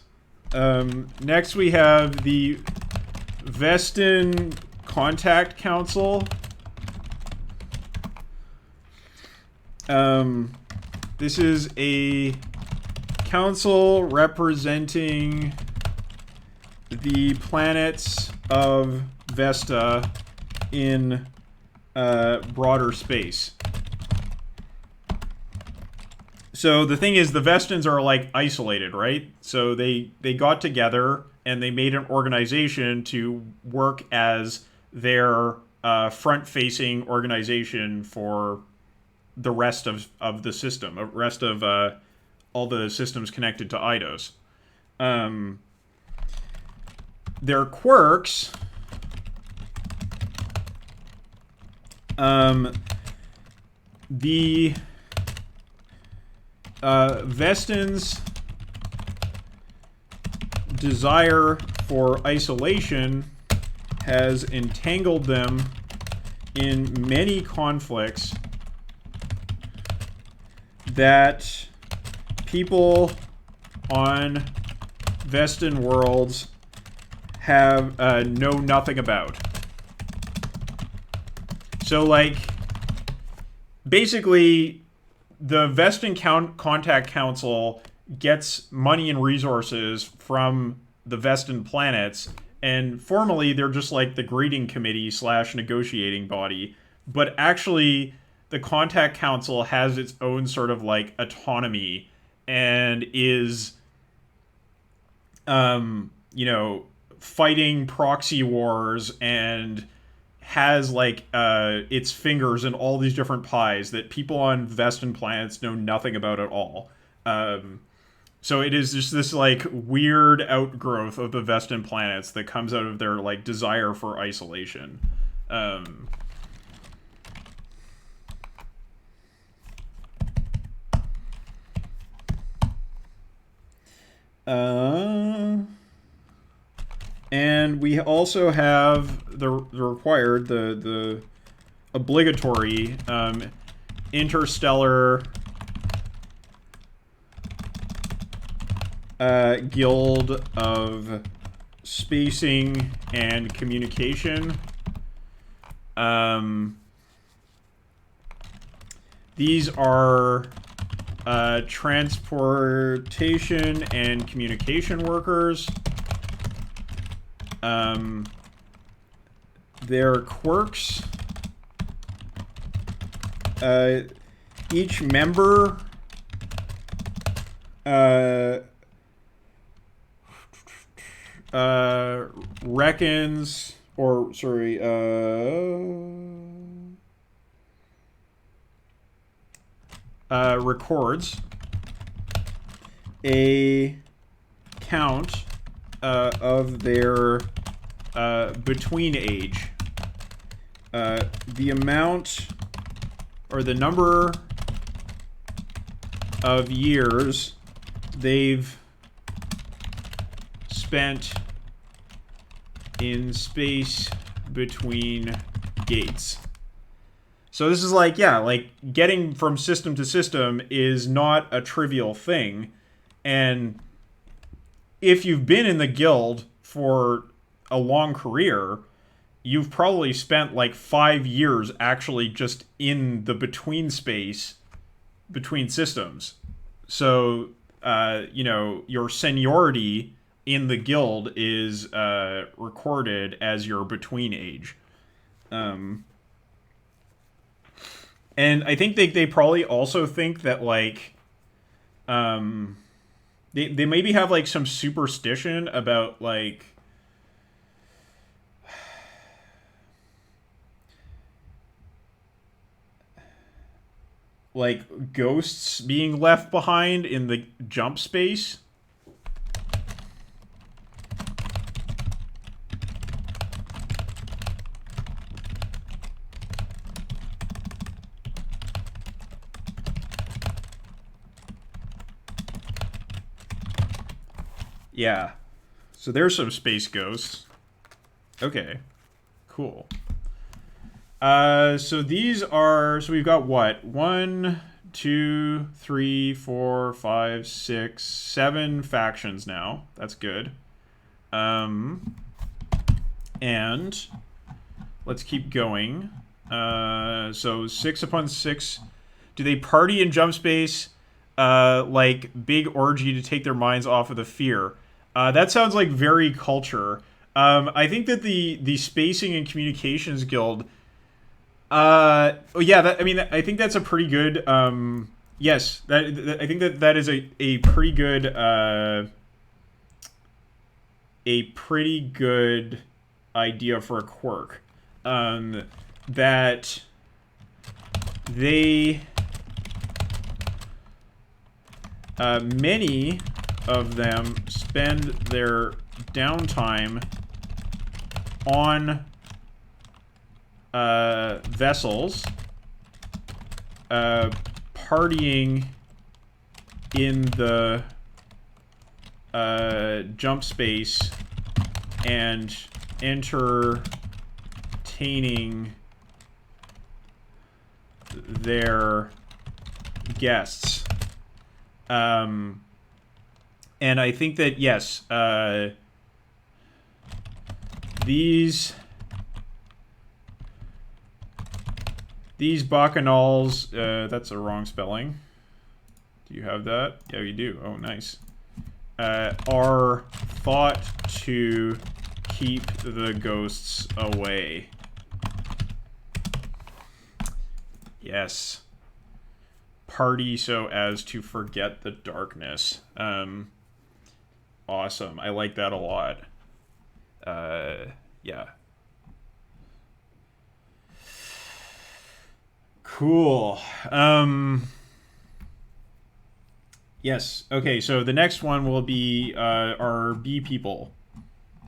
Speaker 1: Next we have the Vestin Contact Council. This is a council representing the planets of Vesta in broader space. So the thing is, the Vestans are like isolated, right? So they got together and they made an organization to work as their front-facing organization for the rest of the system, rest of all the systems connected to Eidos. Their quirks, the Vestin's desire for isolation has entangled them in many conflicts that people on Vestin worlds have know nothing about. So, like, basically, the Vestin Contact Council gets money and resources from the Vestin planets, and formally they're just like the greeting committee / negotiating body, but actually the Contact Council has its own sort of like autonomy and is, you know, fighting proxy wars and has like its fingers in all these different pies that people on Vestin planets know nothing about at all. So it is just this like weird outgrowth of the Vestin planets that comes out of their like desire for isolation. And we also have the required, the obligatory interstellar guild of spacing and communication. These are transportation and communication workers. Their quirks. Each member reckons, or sorry, records a count of their between age. The amount or the number of years they've spent in space between gates. So this is like, yeah, like getting from system to system is not a trivial thing. And if you've been in the guild for a long career, you've probably spent like 5 years actually just in the between space between systems. So, you know, your seniority in the guild is recorded as your between age. And I think they probably also think that, like, they maybe have, like, some superstition about, like ghosts being left behind in the jump space. Yeah. So there's some space ghosts. Okay. Cool. So these are, so we've got what? 1, 2, 3, 4, 5, 6, 7 factions now. That's good. And let's keep going. So 6 upon 6. Do they party in jump space? Like big orgy to take their minds off of the fear. That sounds like very culture. I think that the spacing and communications guild. Yeah. That, I mean, I think that's a pretty good. Yes. I think that is a pretty good. A pretty good idea for a quirk. That they. Many of them spend their downtime on vessels, partying in the jump space and entertaining their guests. And I think that, yes, these bacchanals, that's a wrong spelling. Do you have that? Yeah, you do. Oh, nice. Are thought to keep the ghosts away. Yes. Party so as to forget the darkness. Awesome. I like that a lot. Yeah. Cool. Yes. Okay, so the next one will be our bee people.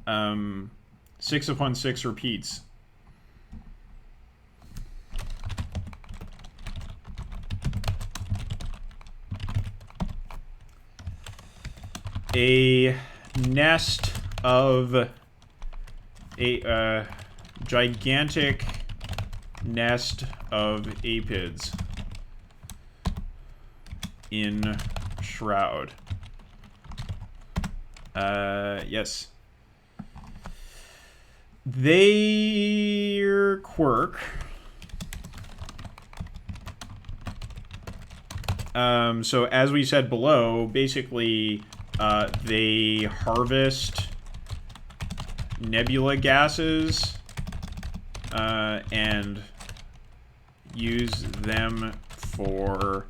Speaker 1: 6 upon 6 repeats. A nest of a gigantic nest of apids in shroud. Yes. Their quirk. So as we said below, basically, they harvest nebula gases, and use them for,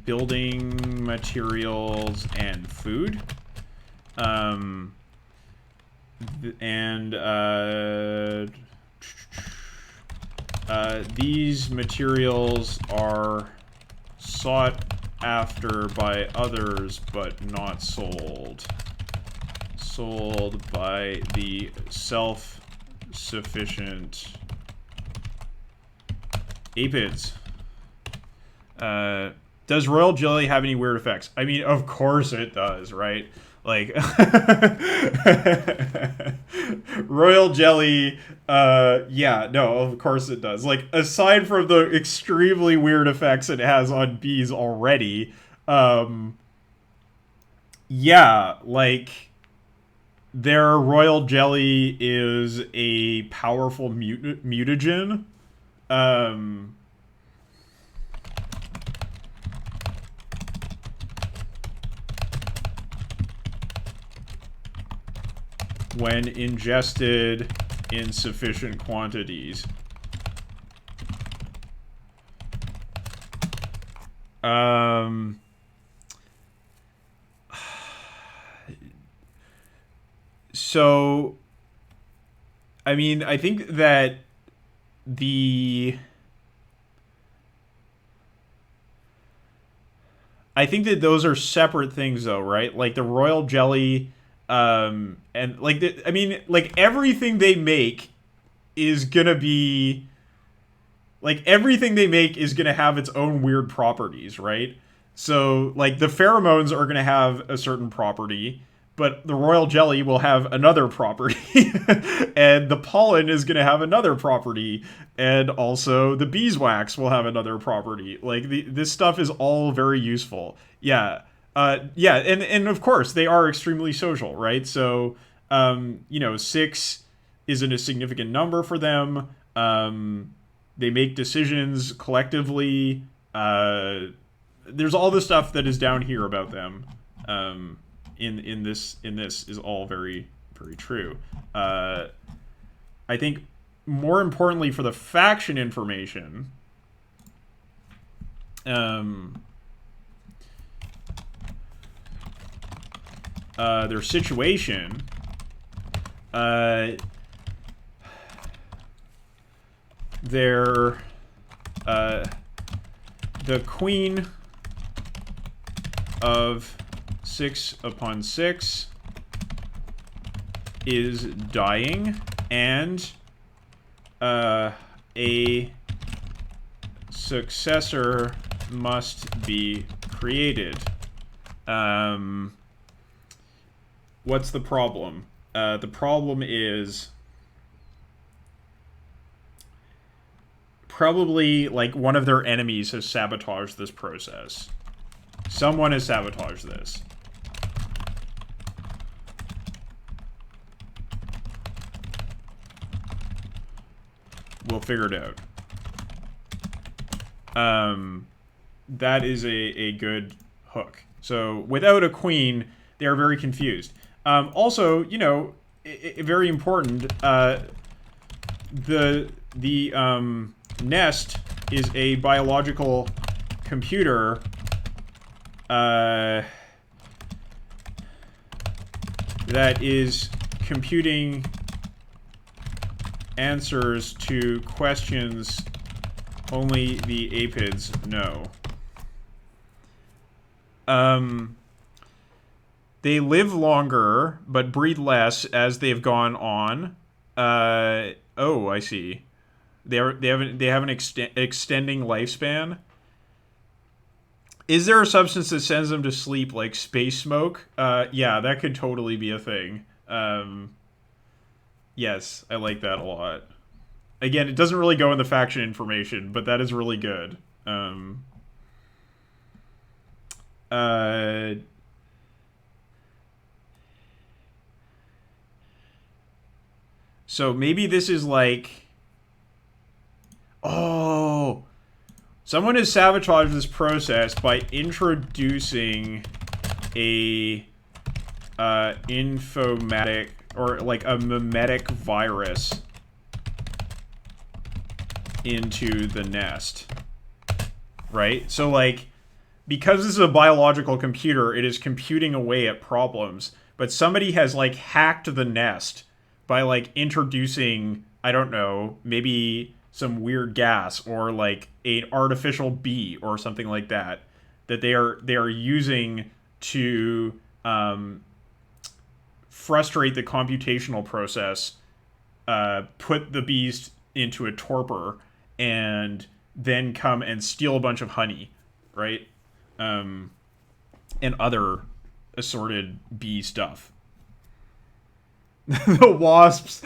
Speaker 1: building materials and food. These materials are sought after by others, but not sold. Sold by the self-sufficient apids. Does royal jelly have any weird effects? I mean, of course it does, right? Like, royal jelly, yeah, no, of course it does. Like, aside from the extremely weird effects it has on bees already, yeah, like, their royal jelly is a powerful mutagen. When ingested in sufficient quantities. So, I mean, I think that those are separate things, though, right? Like the royal jelly, and like I mean, like everything they make is gonna be like everything they make is gonna have its own weird properties, right? So like the pheromones are gonna have a certain property, but the royal jelly will have another property, and the pollen is gonna have another property, and also the beeswax will have another property. Like this stuff is all very useful. Yeah. Yeah, and of course they are extremely social, right? So, you know, 6 isn't a significant number for them. They make decisions collectively. There's all the stuff that is down here about them. In this is all very, very true. I think more importantly for the faction information, their situation, they're the queen of 6 upon 6 is dying, and a successor must be created. What's the problem? The problem is probably like one of their enemies has sabotaged this process. Someone has sabotaged this. We'll figure it out. That is a good hook. So without a queen, they are very confused. Also, you know, very important. The nest is a biological computer. That is computing answers to questions Only the apids know. They live longer, but breed less as they've gone on. Oh, I see. They have an extending lifespan. Is there a substance that sends them to sleep, like space smoke? Yeah, that could totally be a thing. Yes, I like that a lot. Again, it doesn't really go in the faction information, but that is really good. Uh, so maybe this is like... Oh... Someone has sabotaged this process by introducing a infomatic, or like a memetic virus into the nest. Right? So like, because this is a biological computer, it is computing away at problems. But somebody has like hacked the nest by like introducing, I don't know, maybe some weird gas or like an artificial bee or something like that they are using to frustrate the computational process, put the bees into a torpor, and then come and steal a bunch of honey, right? And other assorted bee stuff. The wasps.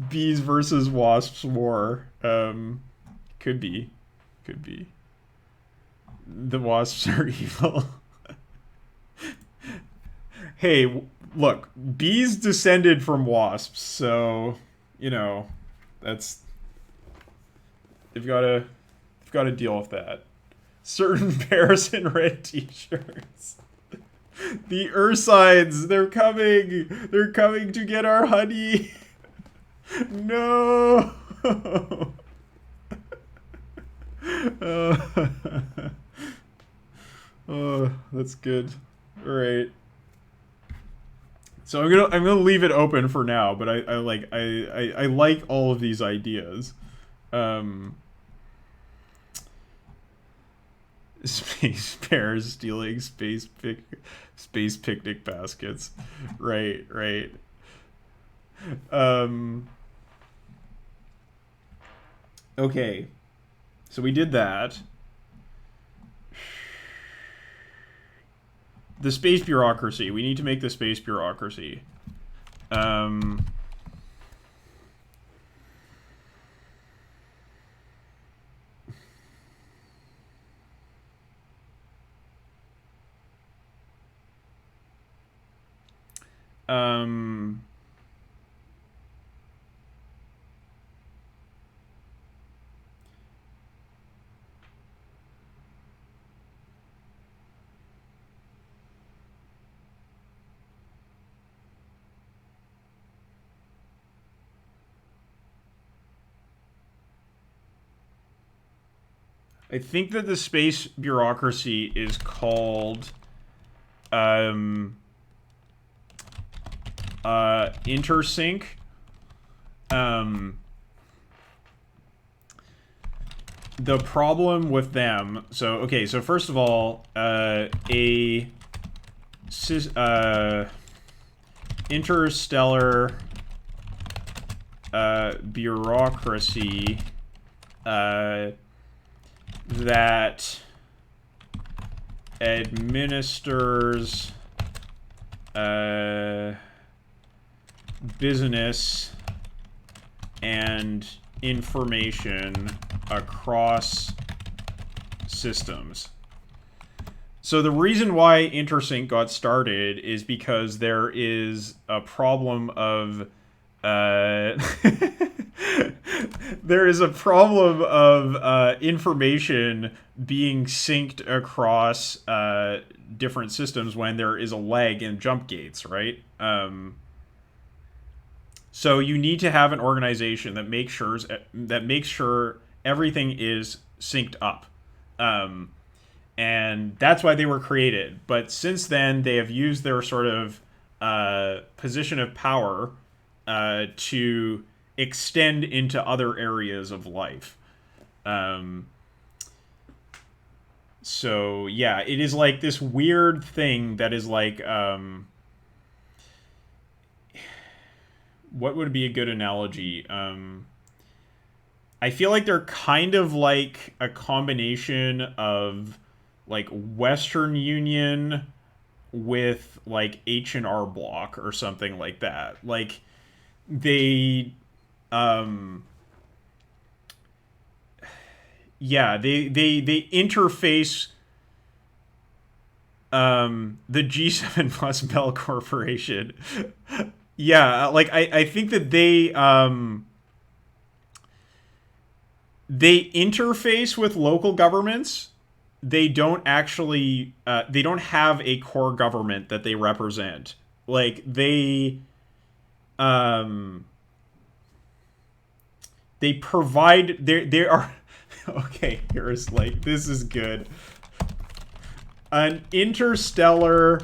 Speaker 1: Bees versus wasps war. Could be. Could be. The wasps are evil. Hey, look, bees descended from wasps, so, you know, that's... They've got to deal with that. Certain bears in red t-shirts. The Ursides, they're coming! They're coming to get our honey! No! Oh, that's good. All right. So I'm gonna leave it open for now, but I like all of these ideas. Space bears stealing space picnic baskets. Right. Okay. So we did that. The space bureaucracy. We need to make the space bureaucracy. I think that the space bureaucracy is called intersync. The problem with them, so okay, so first of all, interstellar bureaucracy that administers business and information across systems. So the reason why intersync got started is because there is a problem of there is a problem of information being synced across different systems when there is a lag in jump gates, right? So you need to have an organization that makes sure everything is synced up. And that's why they were created. But since then, they have used their sort of position of power to extend into other areas of life. So yeah, it is like this weird thing that is like, what would be a good analogy? I feel like they're kind of like a combination of like Western Union with like H&R Block or something like that. Like they yeah, they interface the G7 plus Bell Corporation. Yeah, like I think that they interface with local governments. They don't actually they don't have a core government that they represent. Like they provide they are okay, here's like, this is good. An interstellar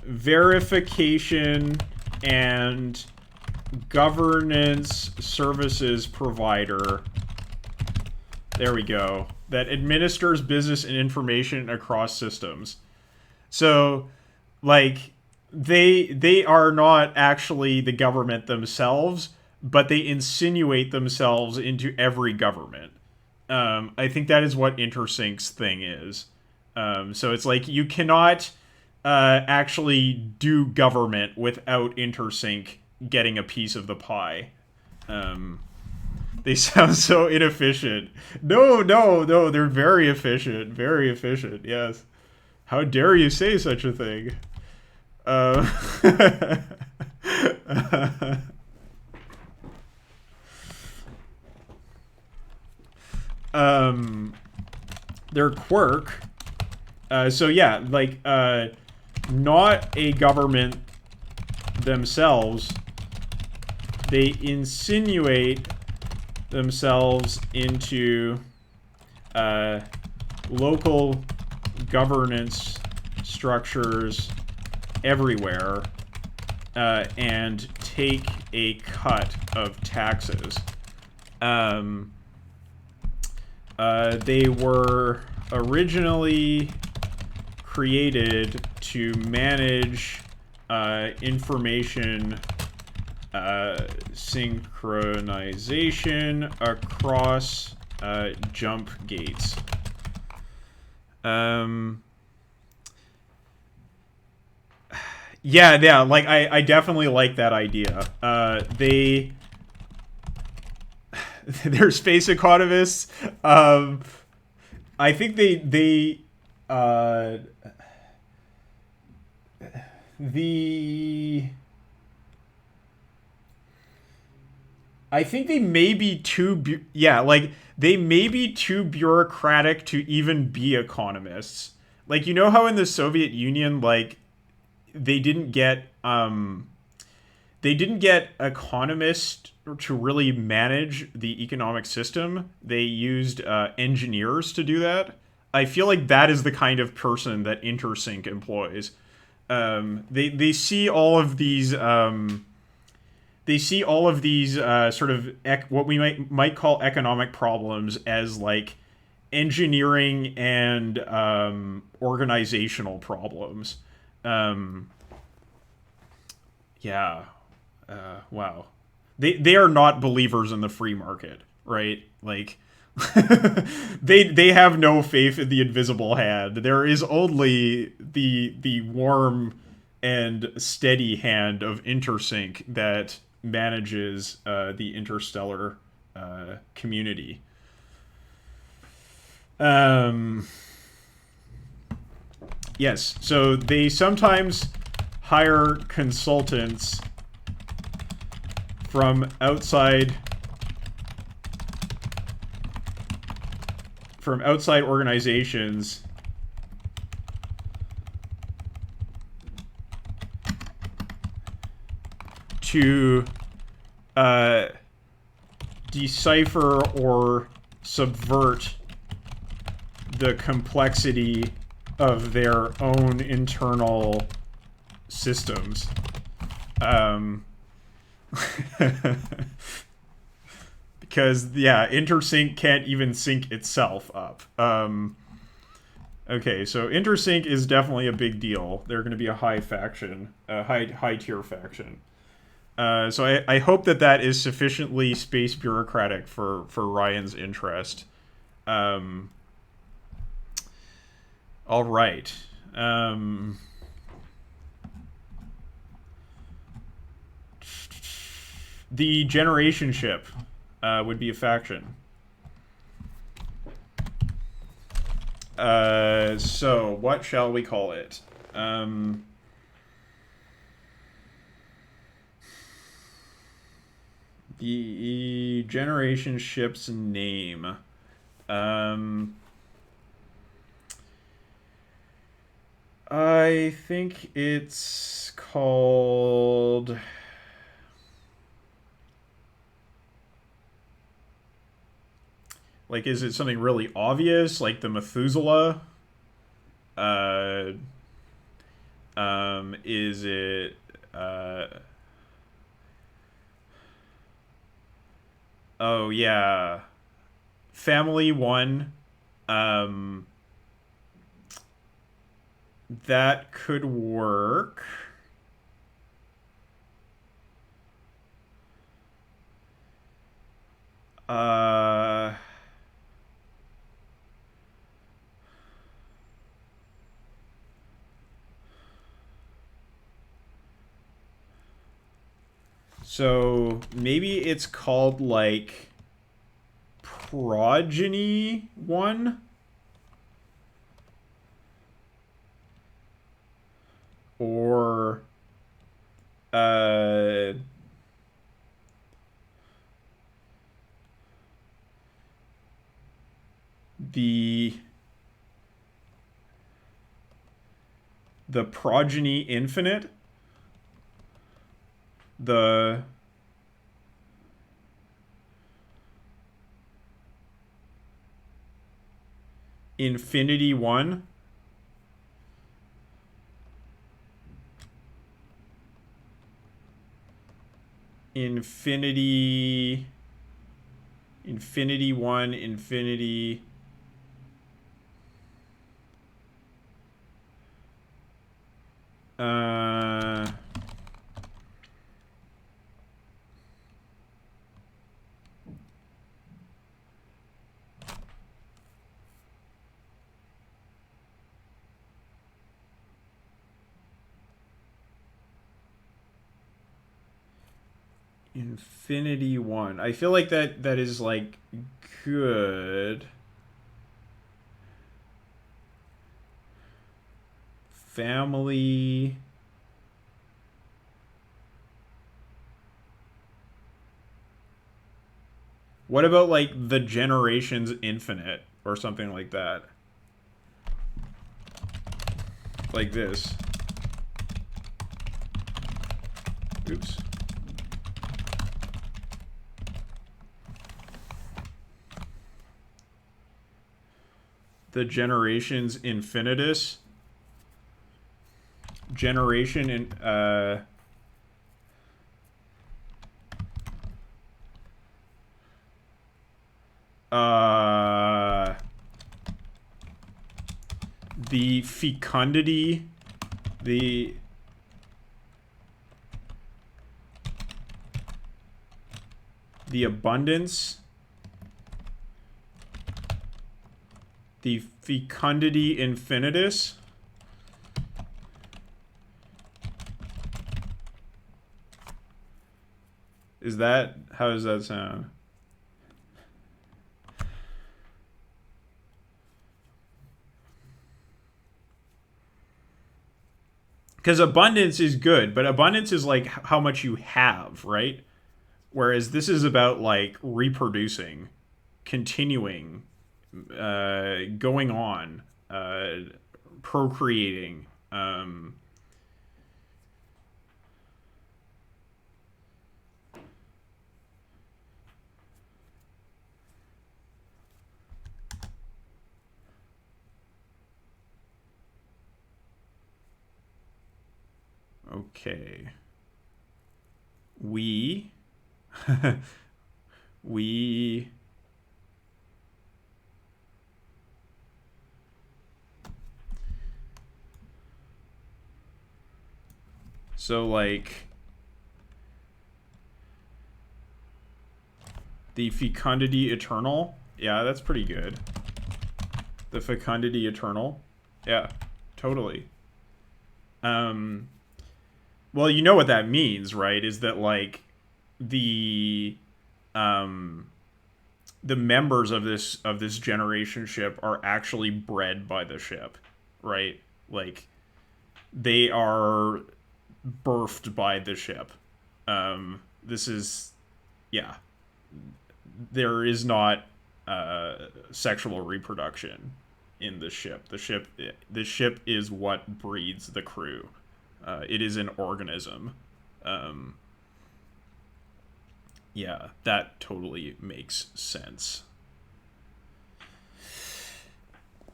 Speaker 1: verification and governance services provider. There we go. That administers business and information across systems. So, like, they are not actually the government themselves, but they insinuate themselves into every government. I think that is what InterSync's thing is. So it's like you cannot actually do government without InterSync getting a piece of the pie. They sound so inefficient. No, they're very efficient. Very efficient, yes. How dare you say such a thing? Their quirk. So yeah, like, not a government themselves. They insinuate themselves into local governance structures everywhere, and take a cut of taxes. They were originally created to manage information synchronization across jump gates. Yeah, like, I definitely like that idea. They're space economists. I think I think they may be too they may be too bureaucratic to even be economists. Like, you know how in the Soviet Union, like, they didn't get economists to really manage the economic system. They used engineers to do that. I feel like that is the kind of person that InterSync employs. They see all of these sort of what we might call economic problems as like engineering and organizational problems. Wow. They are not believers in the free market, right? Like, they have no faith in the invisible hand. There is only the warm and steady hand of InterSync that manages the interstellar community. Yes, so they sometimes hire consultants from outside organizations to decipher or subvert the complexity of their own internal systems. Because, yeah, intersync can't even sync itself up. Okay, so intersync is definitely a big deal. They're going to be a high faction, a high tier faction. So I hope that is sufficiently space bureaucratic for Ryan's interest. All right. The generation ship would be a faction. So what shall we call it? The generation ship's name. I think it's called... Like, is it something really obvious, like the Methuselah? Is it... Oh, yeah. Family 1. That could work. So maybe it's called like Progeny 1? Or the Progeny Infinite? The Infinity 1? Infinity 1, Infinity... Infinity 1. I feel like that is like good. Family. What about like the Generations Infinite or something like that? Like this. Oops. The Generations Infinitus. Generation in the fecundity, the abundance, the fecundity infinitus. Is that, how does that sound? Because abundance is good, but abundance is like how much you have, right? Whereas this is about like reproducing, continuing, going on, procreating. Okay. We... we... So, like... The Fecundity Eternal. Yeah, that's pretty good. The Fecundity Eternal. Yeah, totally. Well, you know what that means, right? Is that, like, the members of this generation ship are actually bred by the ship, right? Like, they are birthed by the ship. This is, yeah. There is not sexual reproduction in the ship. The ship is what breeds the crew. It is an organism. Yeah, that totally makes sense.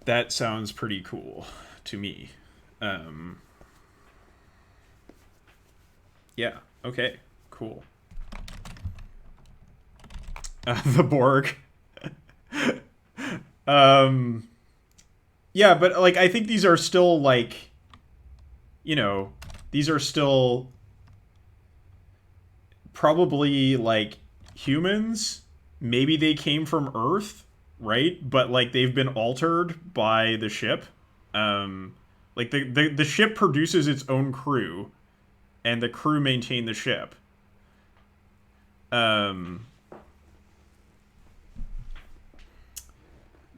Speaker 1: That sounds pretty cool to me. Yeah, okay, cool. The Borg. Yeah, but, like, I think these are still, like, you know, these are still probably, like, humans. Maybe they came from Earth, right? But, like, they've been altered by the ship. Like, the ship produces its own crew, and the crew maintain the ship.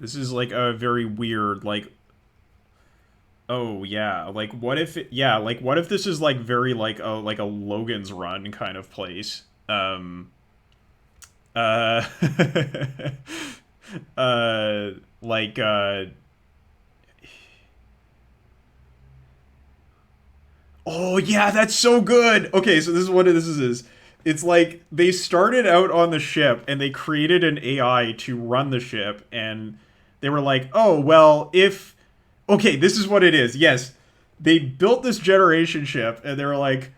Speaker 1: This is, like, a very weird, like... Oh, yeah. Like, what if... Yeah, like, what if this is, like, very, like a Logan's Run kind of place? Uh... like, Oh, yeah, that's so good! Okay, so this is what this is. It's like, they started out on the ship, and they created an AI to run the ship, and they were like, oh, well, if... Okay, this is what it is. Yes, they built this generation ship, and they were like,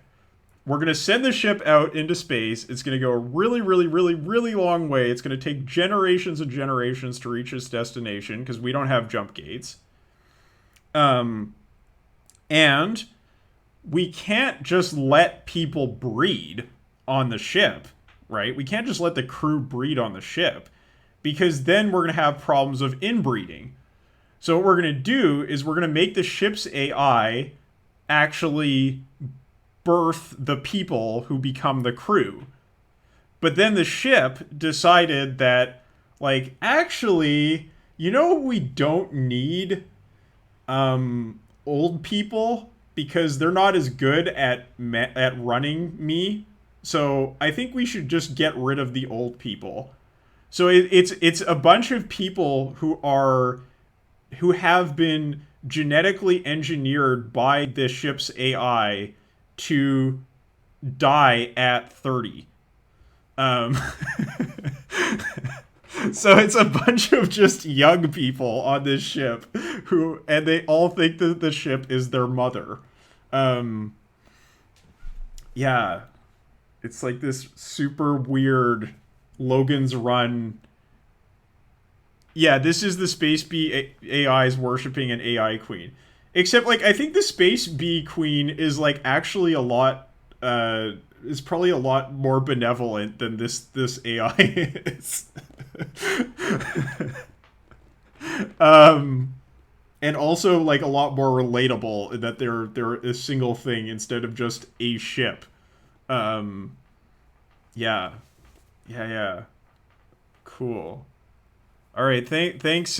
Speaker 1: we're going to send the ship out into space. It's going to go a really, really, really, really long way. It's going to take generations and generations to reach its destination, because we don't have jump gates. And we can't just let people breed on the ship, right? We can't just let the crew breed on the ship, because then we're going to have problems of inbreeding. So what we're going to do is we're going to make the ship's AI actually birth the people who become the crew. But then the ship decided that, like, actually, you know, we don't need old people, because they're not as good at running me. So I think we should just get rid of the old people. So it's a bunch of people who have been genetically engineered by the ship's AI to die at 30. So it's a bunch of just young people on this ship and they all think that the ship is their mother. Yeah. It's like this super weird Logan's Run. Yeah, this is the Space Bee AIs worshipping an AI queen. Except, like, I think the Space Bee queen is, like, actually a lot, is probably a lot more benevolent than this AI is. And also, like, a lot more relatable in that they're a single thing instead of just a ship. Yeah. Yeah. Cool. All right, thanks,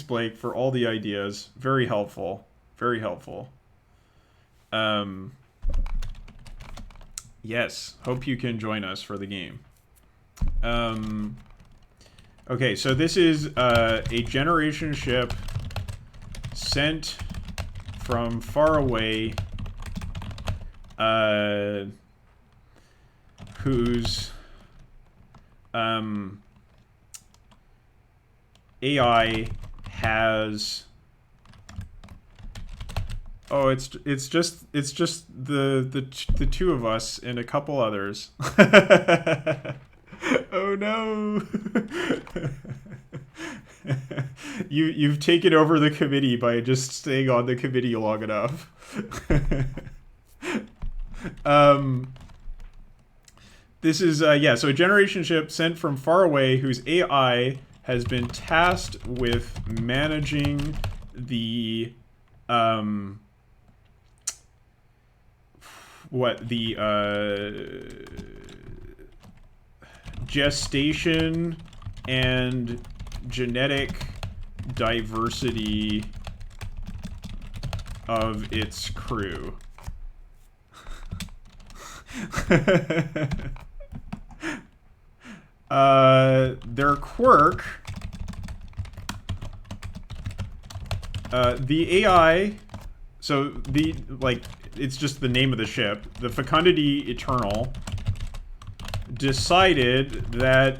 Speaker 1: Blake, for all the ideas. Very helpful. Very helpful. Yes, hope you can join us for the game. Okay, so this is a generation ship sent from far away, whose AI has Oh, it's just the two of us and a couple others. Oh no. You've taken over the committee by just staying on the committee long enough. um This is, yeah, so a generation ship sent from far away whose AI has been tasked with managing the, gestation and genetic diversity of its crew. Their quirk, the AI, so the, like, it's just the name of the ship, the Fecundity Eternal, decided that,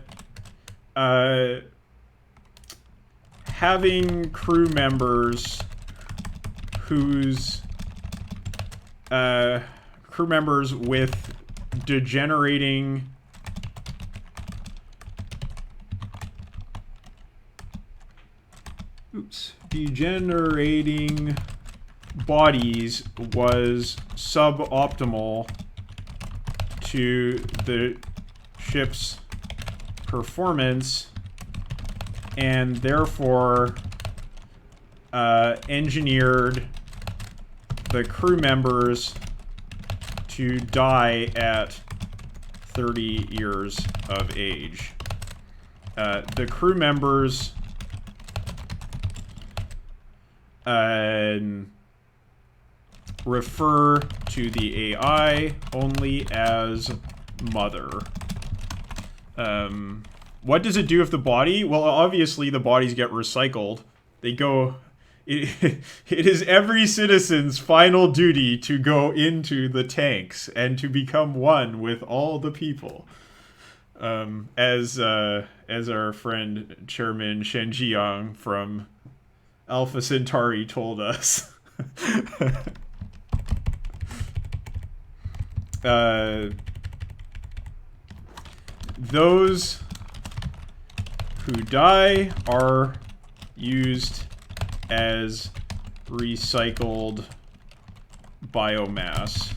Speaker 1: having crew members whose, crew members with degenerating degenerating bodies was suboptimal to the ship's performance, and therefore engineered the crew members to die at 30 years of age. The crew members refer to the AI only as Mother. What does it do if the body? Well, obviously the bodies get recycled. They go... It is every citizen's final duty to go into the tanks and to become one with all the people. As our friend Chairman Shen Jiang from Alpha Centauri told us. Those who die are used as recycled biomass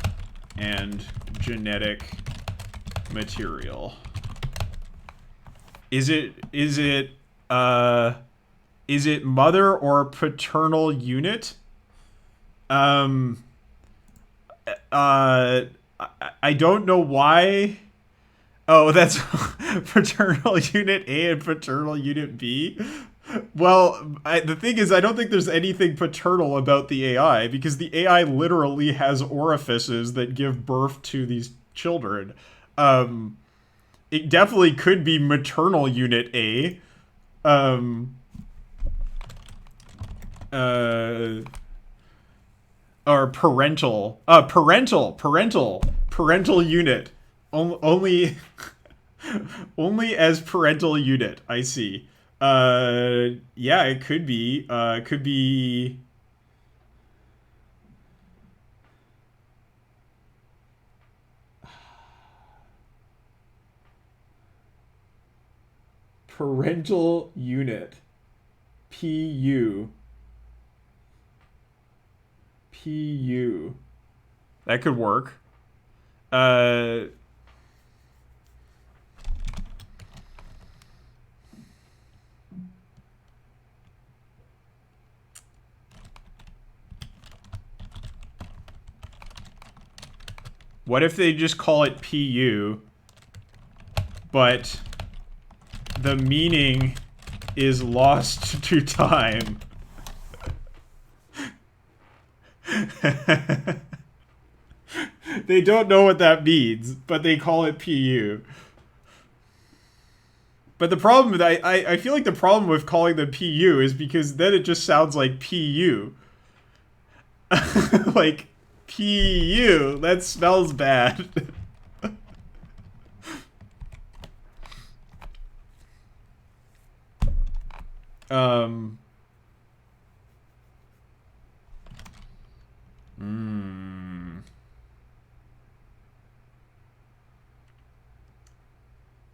Speaker 1: and genetic material. Is it mother or paternal unit? I don't know why. Oh, that's paternal unit A and paternal unit B. Well, the thing is, I don't think there's anything paternal about the AI, because the AI literally has orifices that give birth to these children. It definitely could be maternal unit A. Or parental unit. Only only as parental unit. I see. Yeah, it could be. Could be. Parental unit. PU. PU. That could work. What if they just call it PU, but the meaning is lost to time? They don't know what that means, but they call it PU. But the problem, I feel like the problem with calling them PU is because then it just sounds like PU. Like, PU, that smells bad.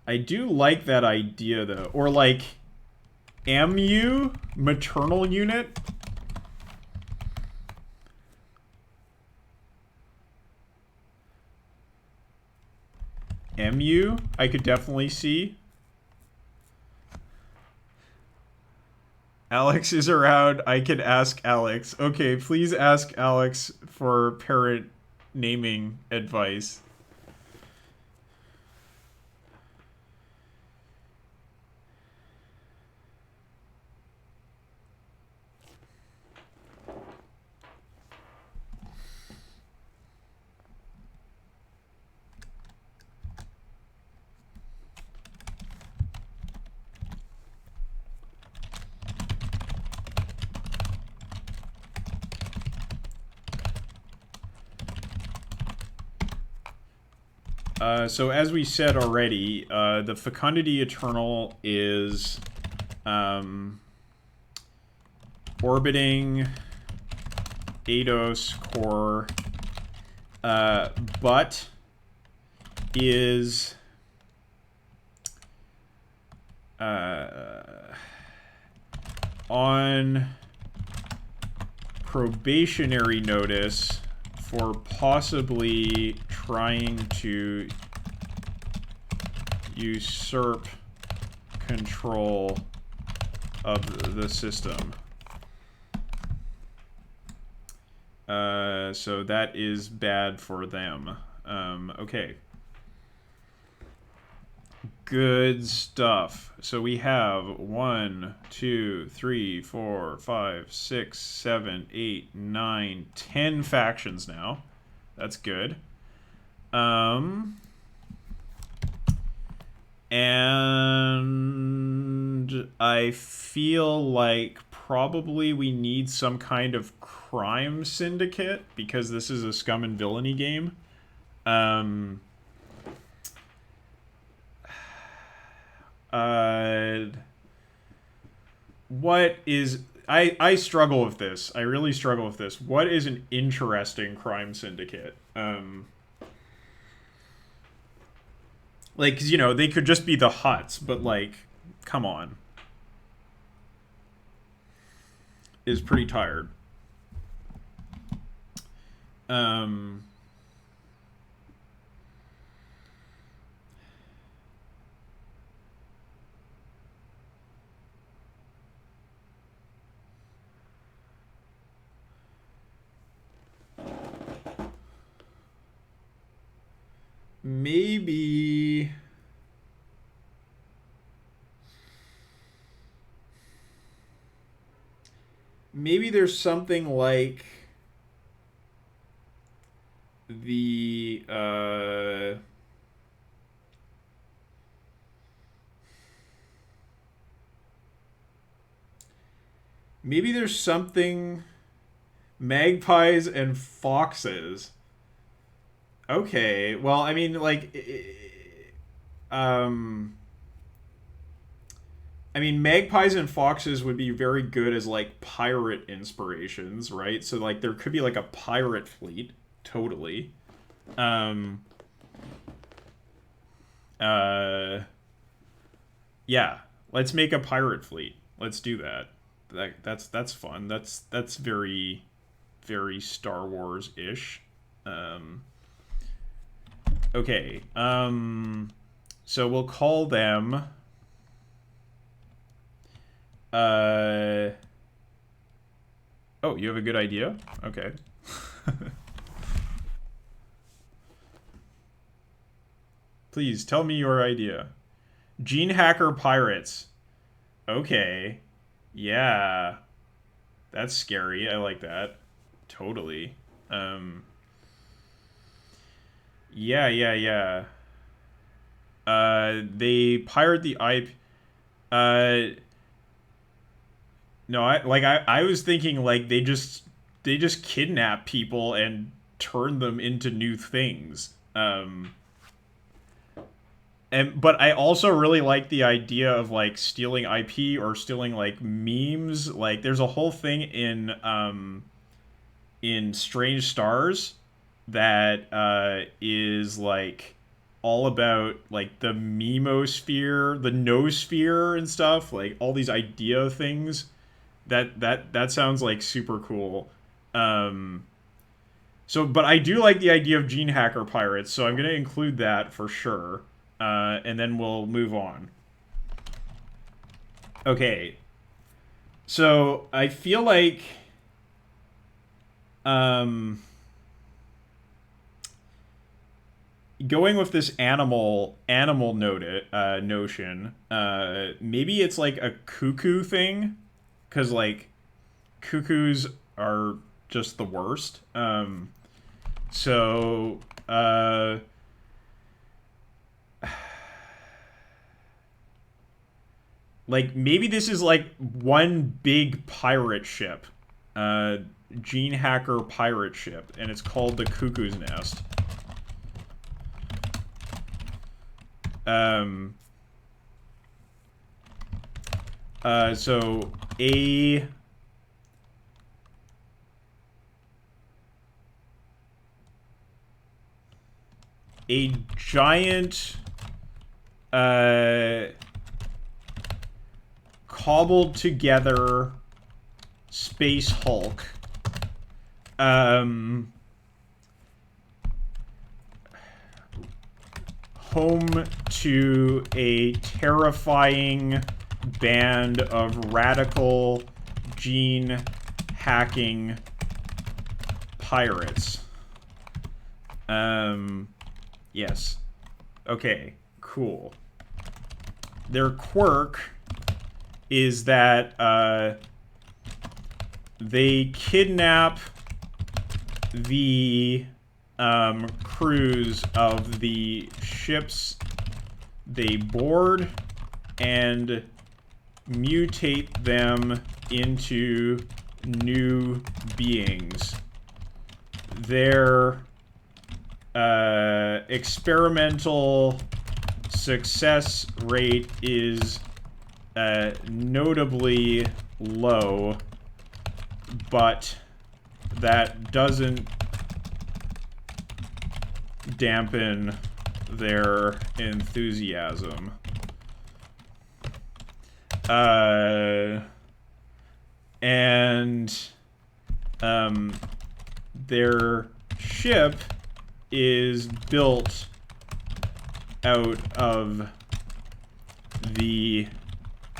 Speaker 1: I do like that idea, though. Or, like, MU? Maternal unit? MU? I could definitely see. Alex is around. I can ask Alex. Okay, please ask Alex for parent naming advice. So as we said already, the Fecundity Eternal is orbiting Eidos core, but is on probationary notice for possibly trying to usurp control of the system. So that is bad for them. Okay. Good stuff. So we have 1, 2, 3, 4, 5, 6, 7, 8, 9, 10 factions now. That's good. And I feel like probably we need some kind of crime syndicate because this is a Scum and Villainy game. What is... I struggle with this. I really struggle with this. What is an interesting crime syndicate? Like, 'cause, you know, they could just be the Huts, but, like, come on. Is pretty tired. Maybe... Maybe there's something like the maybe there's something magpies and foxes. Okay, well, I mean, like, I mean, magpies and foxes would be very good as, like, pirate inspirations, right? So, like, there could be, like, a pirate fleet, totally. Yeah, let's make a pirate fleet. Let's do that. That's fun. That's very, very Star Wars-ish. Okay, so we'll call them... Oh, you have a good idea? Okay. Please, tell me your idea. Gene Hacker Pirates. Okay. Yeah. That's scary. I like that. Totally. Yeah. They pirate the IP... No, I was thinking, like, they just kidnap people and turn them into new things. But I also really like the idea of, like, stealing IP or stealing, like, memes. Like, there's a whole thing in in Strange Stars that is like all about like the memosphere, the noosphere and stuff, like all these idea things. That sounds like super cool. Um, but I do like the idea of gene hacker pirates, so I'm gonna include that for sure. And then we'll move on. Okay, so I feel like um, going with this animal notion. Maybe it's like a cuckoo thing, because like cuckoos are just the worst. So like maybe this is like one big pirate ship, uh, gene hacker pirate ship, and it's called the Cuckoo's Nest. Um, so a giant cobbled together space Hulk home to a terrifying band of radical gene hacking pirates. Yes. Okay, cool. Their quirk is that they kidnap the crews of the ships they board and mutate them into new beings. Their experimental success rate is notably low, but that doesn't dampen their enthusiasm. And their ship is built out of the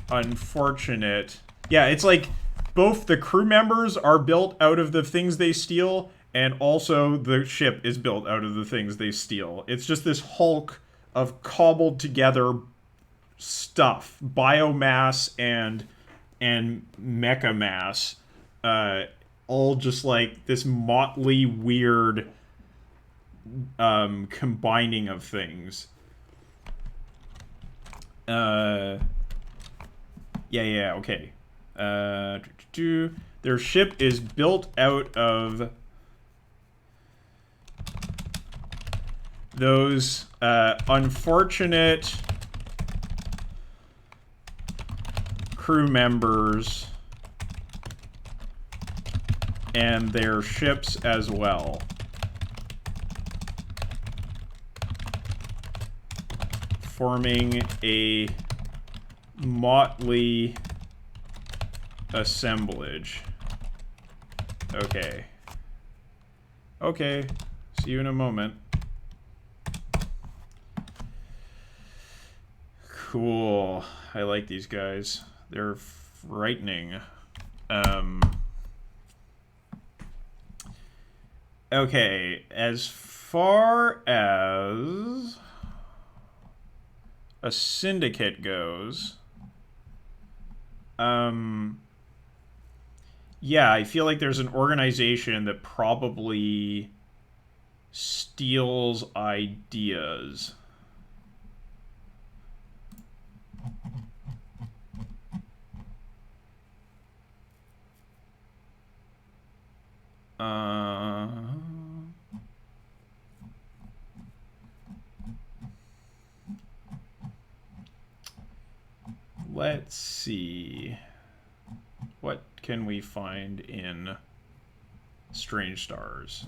Speaker 1: unfortunate... Yeah, it's like both the crew members are built out of the things they steal, and also the ship is built out of the things they steal. It's just this hulk of cobbled together stuff, biomass and mecha mass, all just like this motley weird combining of things. Yeah, okay. Their ship is built out of those unfortunate crew members and their ships as well. Forming a motley assemblage. Okay. Okay. See you in a moment. Cool. I like these guys. They're frightening. Okay. As far as a syndicate goes, yeah, I feel like there's an organization that probably steals ideas. Let's see. What can we find in Strange stars.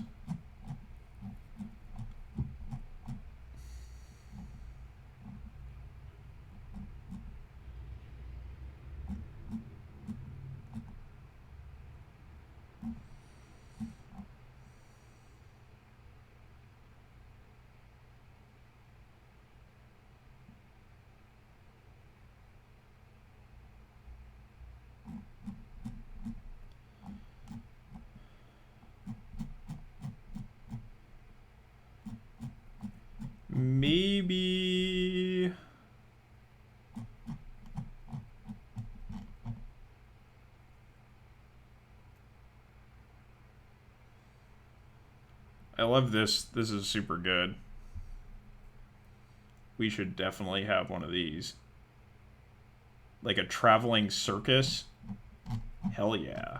Speaker 1: Maybe... I love this. This is super good. We should definitely have one of these. Like a traveling circus? Hell yeah.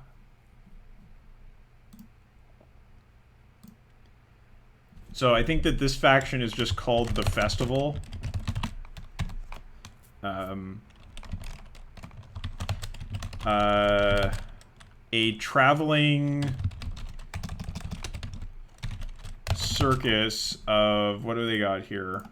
Speaker 1: So I think that this faction is just called the Festival. A traveling circus of... What do they got here?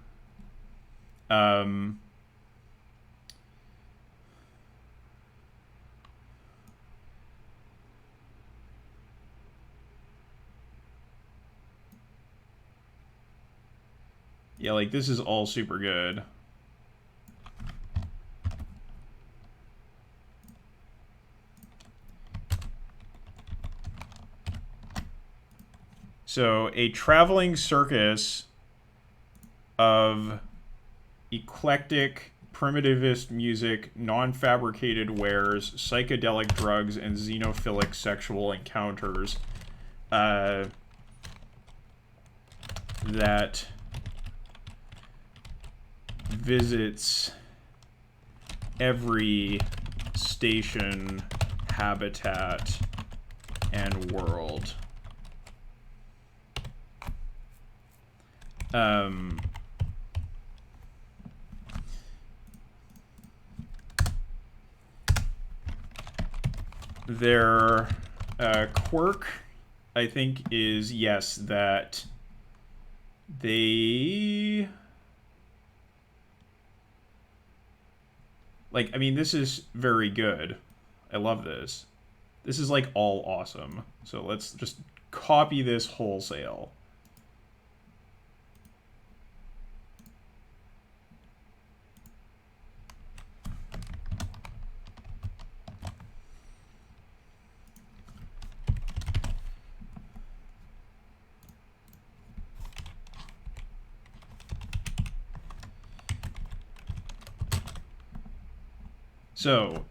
Speaker 1: Yeah, like, this is all super good. So, a traveling circus of eclectic, primitivist music, non-fabricated wares, psychedelic drugs, and xenophilic sexual encounters that visits every station, habitat, and world. Their quirk, I think, is, yes, that they... Like, I mean, this is very good. I love this. This is, like, all awesome. So let's just copy this wholesale. So,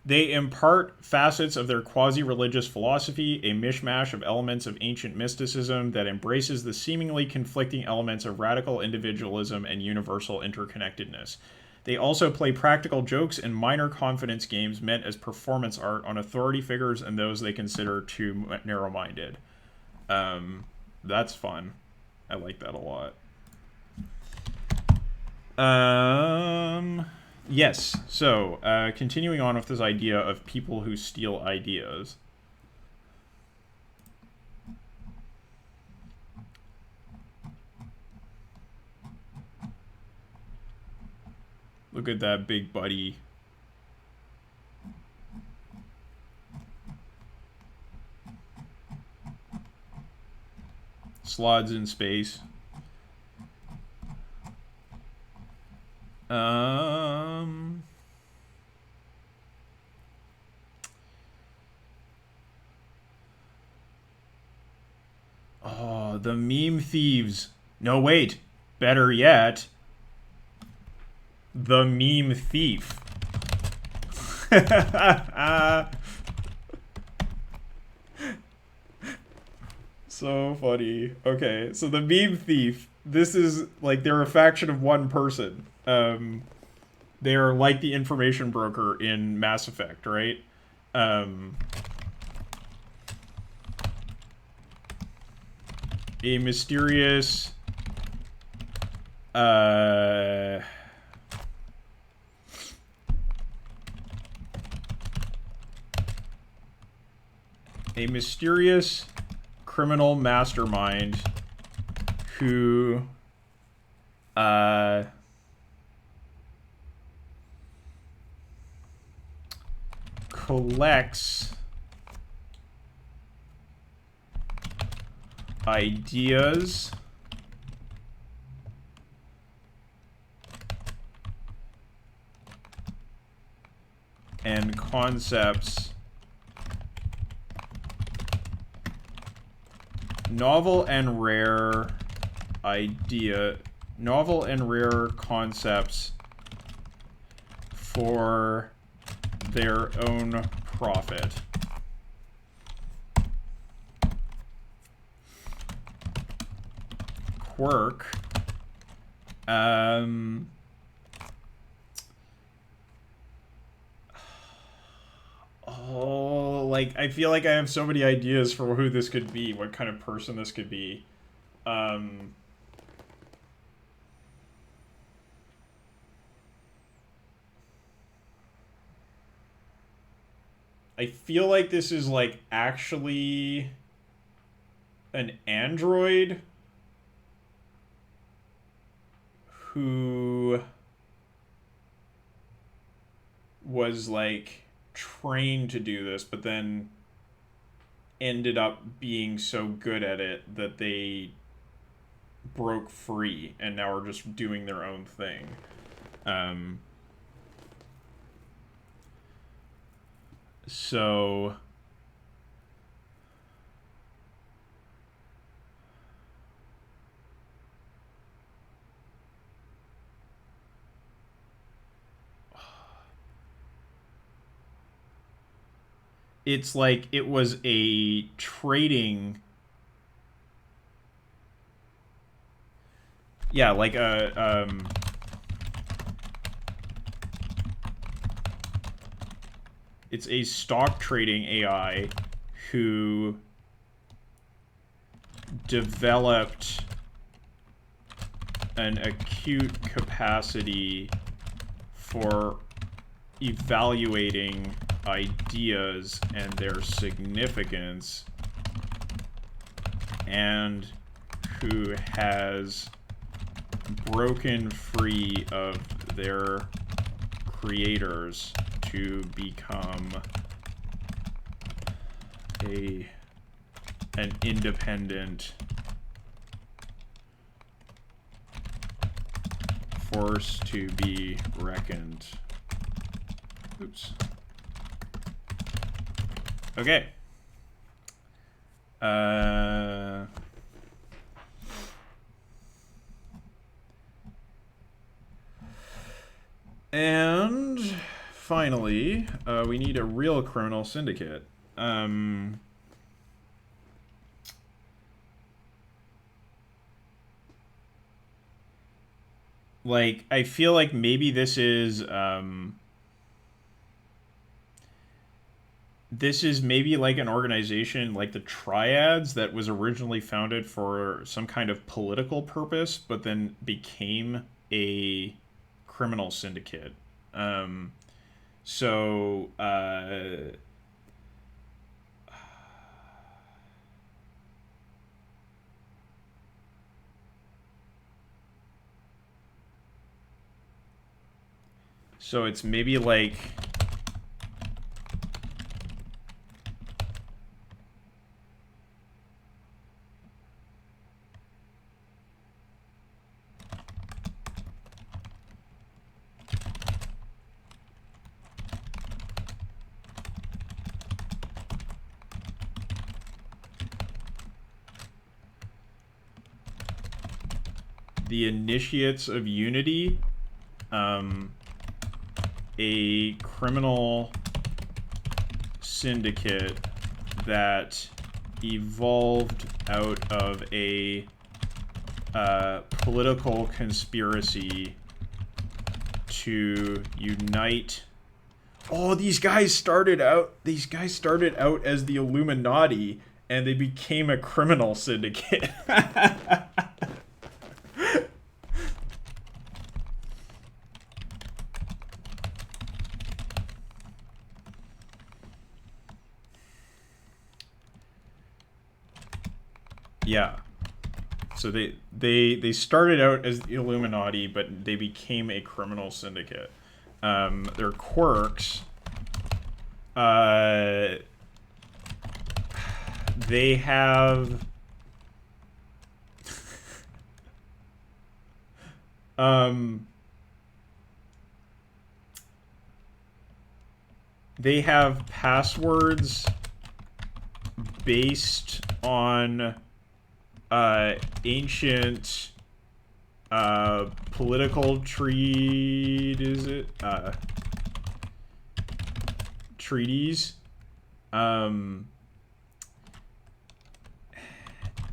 Speaker 1: they impart facets of their quasi-religious philosophy, a mishmash of elements of ancient mysticism that embraces the seemingly conflicting elements of radical individualism and universal interconnectedness. They also play practical jokes and minor confidence games meant as performance art on authority figures and those they consider too narrow-minded. That's fun. I like that a lot. Yes, so, continuing on with this idea of people who steal ideas. Look at that big buddy. Slods in space. Oh, the meme thieves. No, wait. Better yet, the meme thief. So funny. Okay, so the meme thief. This is, like, they're a faction of one person. They are like the information broker in Mass Effect, right? A mysterious... A mysterious criminal mastermind who collects ideas and concepts, novel and rare concepts for their own profit. Quirk. Oh, like, I feel like I have so many ideas for who this could be, what kind of person this could be. I feel like this is, like, actually an android who was, like, trained to do this, but then ended up being so good at it that they broke free and now are just doing their own thing. So it's like it was a trading, yeah, like a it's a stock trading AI who developed an acute capacity for evaluating ideas and their significance, and who has broken free of their creators to become an independent force to be reckoned. Oops. Okay. And finally, we need a real criminal syndicate. Like, I feel like maybe this is maybe like an organization like the Triads that was originally founded for some kind of political purpose, but then became a criminal syndicate. So it's maybe like the Initiates of Unity, a criminal syndicate that evolved out of a political conspiracy to unite. Oh, these guys started out as the Illuminati, and they became a criminal syndicate. Yeah. So they started out as the Illuminati, but they became a criminal syndicate. Their quirks. They have. They have passwords based on ancient political treaties.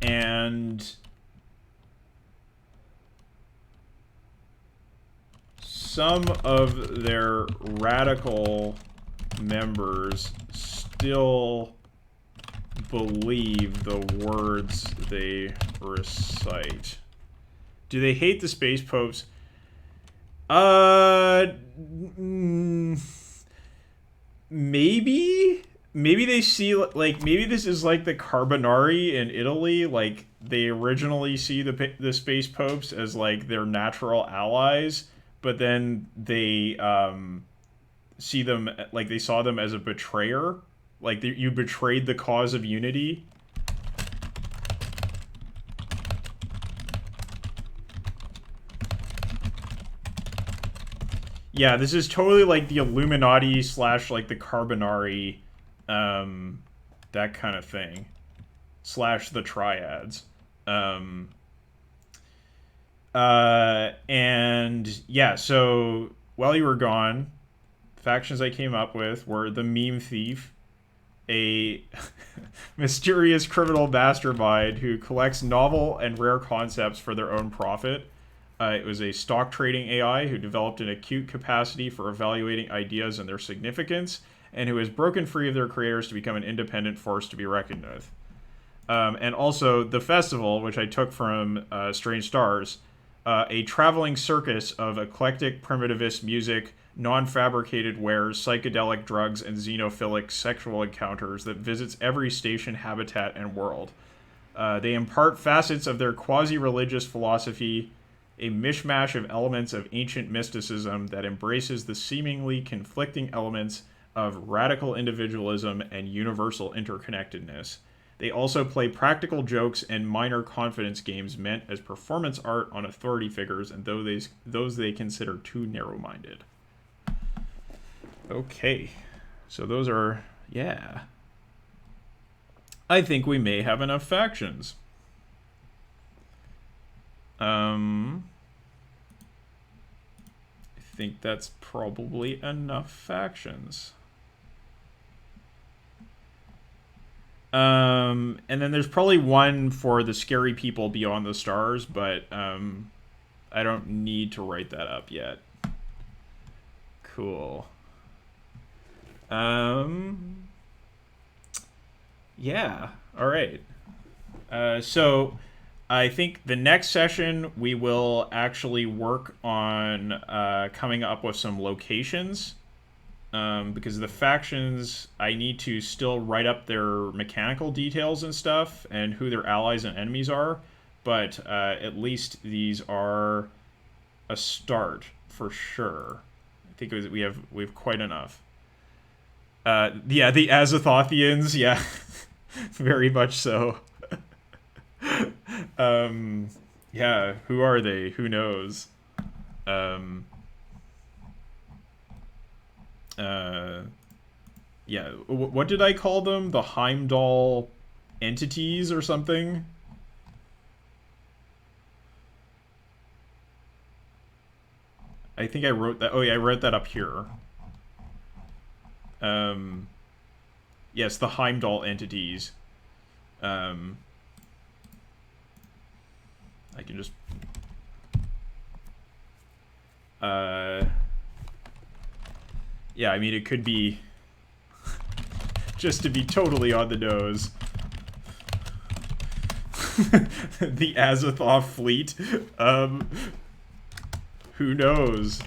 Speaker 1: And some of their radical members still believe the words they recite. Do they hate the space popes? Maybe they see, like, maybe this is like the Carbonari in Italy. Like, they originally see the space popes as like their natural allies, but then they see them, like, they saw them as a betrayer. Like, you betrayed the cause of unity. Yeah, this is totally like the Illuminati / like the Carbonari, that kind of thing, / the Triads. And yeah, so while you were gone, factions I came up with were the Meme Thief, a mysterious criminal mastermind who collects novel and rare concepts for their own profit. It was a stock trading AI who developed an acute capacity for evaluating ideas and their significance, and who has broken free of their creators to become an independent force to be reckoned with. And also the festival, which I took from Strange Stars, a traveling circus of eclectic primitivist music, non-fabricated wares, psychedelic drugs, and xenophilic sexual encounters that visits every station, habitat, and world. They impart facets of their quasi-religious philosophy, a mishmash of elements of ancient mysticism that embraces the seemingly conflicting elements of radical individualism and universal interconnectedness. They also play practical jokes and minor confidence games meant as performance art on authority figures, and those they consider too narrow-minded. Okay, so those are, yeah. I think we may have enough factions. I think that's probably enough factions. And then there's probably one for the scary people beyond the stars, but I don't need to write that up yet. Cool. Yeah, all right. So I think the next session we will actually work on coming up with some locations, because the factions, I need to still write up their mechanical details and stuff and who their allies and enemies are, but at least these are a start for sure. I think we have quite enough. Yeah, the Azathotheans, yeah, very much so. Yeah, who are they? Who knows? Yeah, what did I call them? The Heimdall entities or something? I think I wrote that. Oh yeah, I wrote that up here. Yes, the Heimdall entities. I can just... yeah, I mean, it could be... just to be totally on the nose. The Azathoth fleet. Who knows?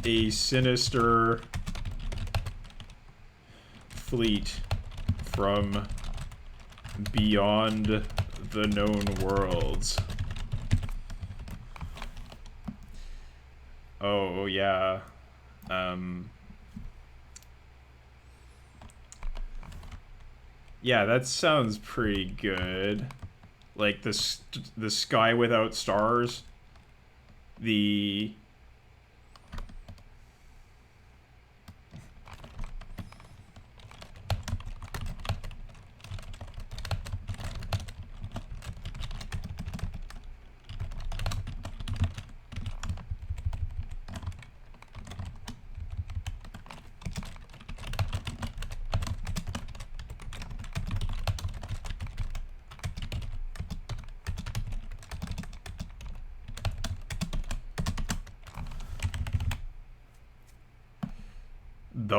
Speaker 1: a sinister fleet from beyond the known worlds. Oh, yeah. Yeah, that sounds pretty good. Like the sky without stars. The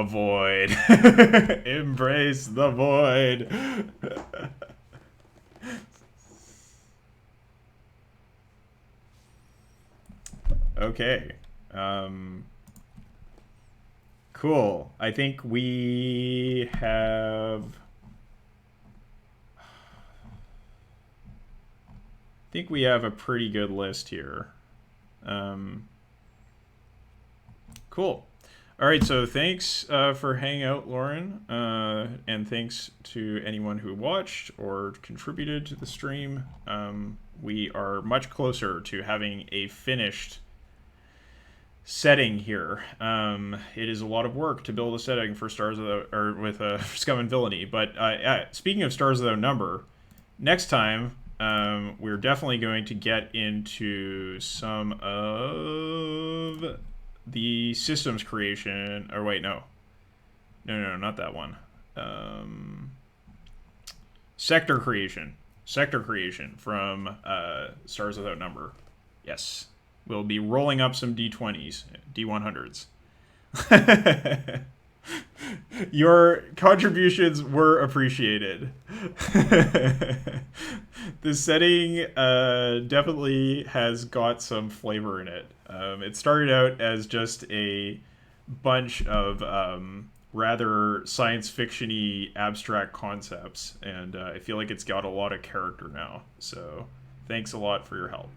Speaker 1: void. Embrace the void. Okay. Cool. I think we have... a pretty good list here. Cool. All right, so thanks for hanging out, Lauren, and thanks to anyone who watched or contributed to the stream. We are much closer to having a finished setting here. It is a lot of work to build a setting for Stars Without, or with Scum and Villainy. But speaking of Stars Without Number, next time we're definitely going to get into some of the systems creation, or wait, no, not that one. Sector creation from Stars Without Number. Yes, we'll be rolling up some D20s, D100s. Your contributions were appreciated. The setting definitely has got some flavor in it. It started out as just a bunch of rather science fiction-y abstract concepts, and I feel like it's got a lot of character now. So thanks a lot for your help.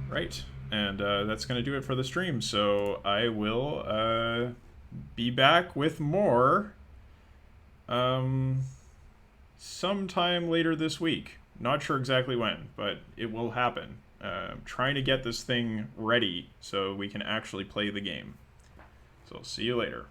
Speaker 1: Right. And that's going to do it for the stream. So I will be back with more sometime later this week. Not sure exactly when, but it will happen. I'm trying to get this thing ready so we can actually play the game. So see you later.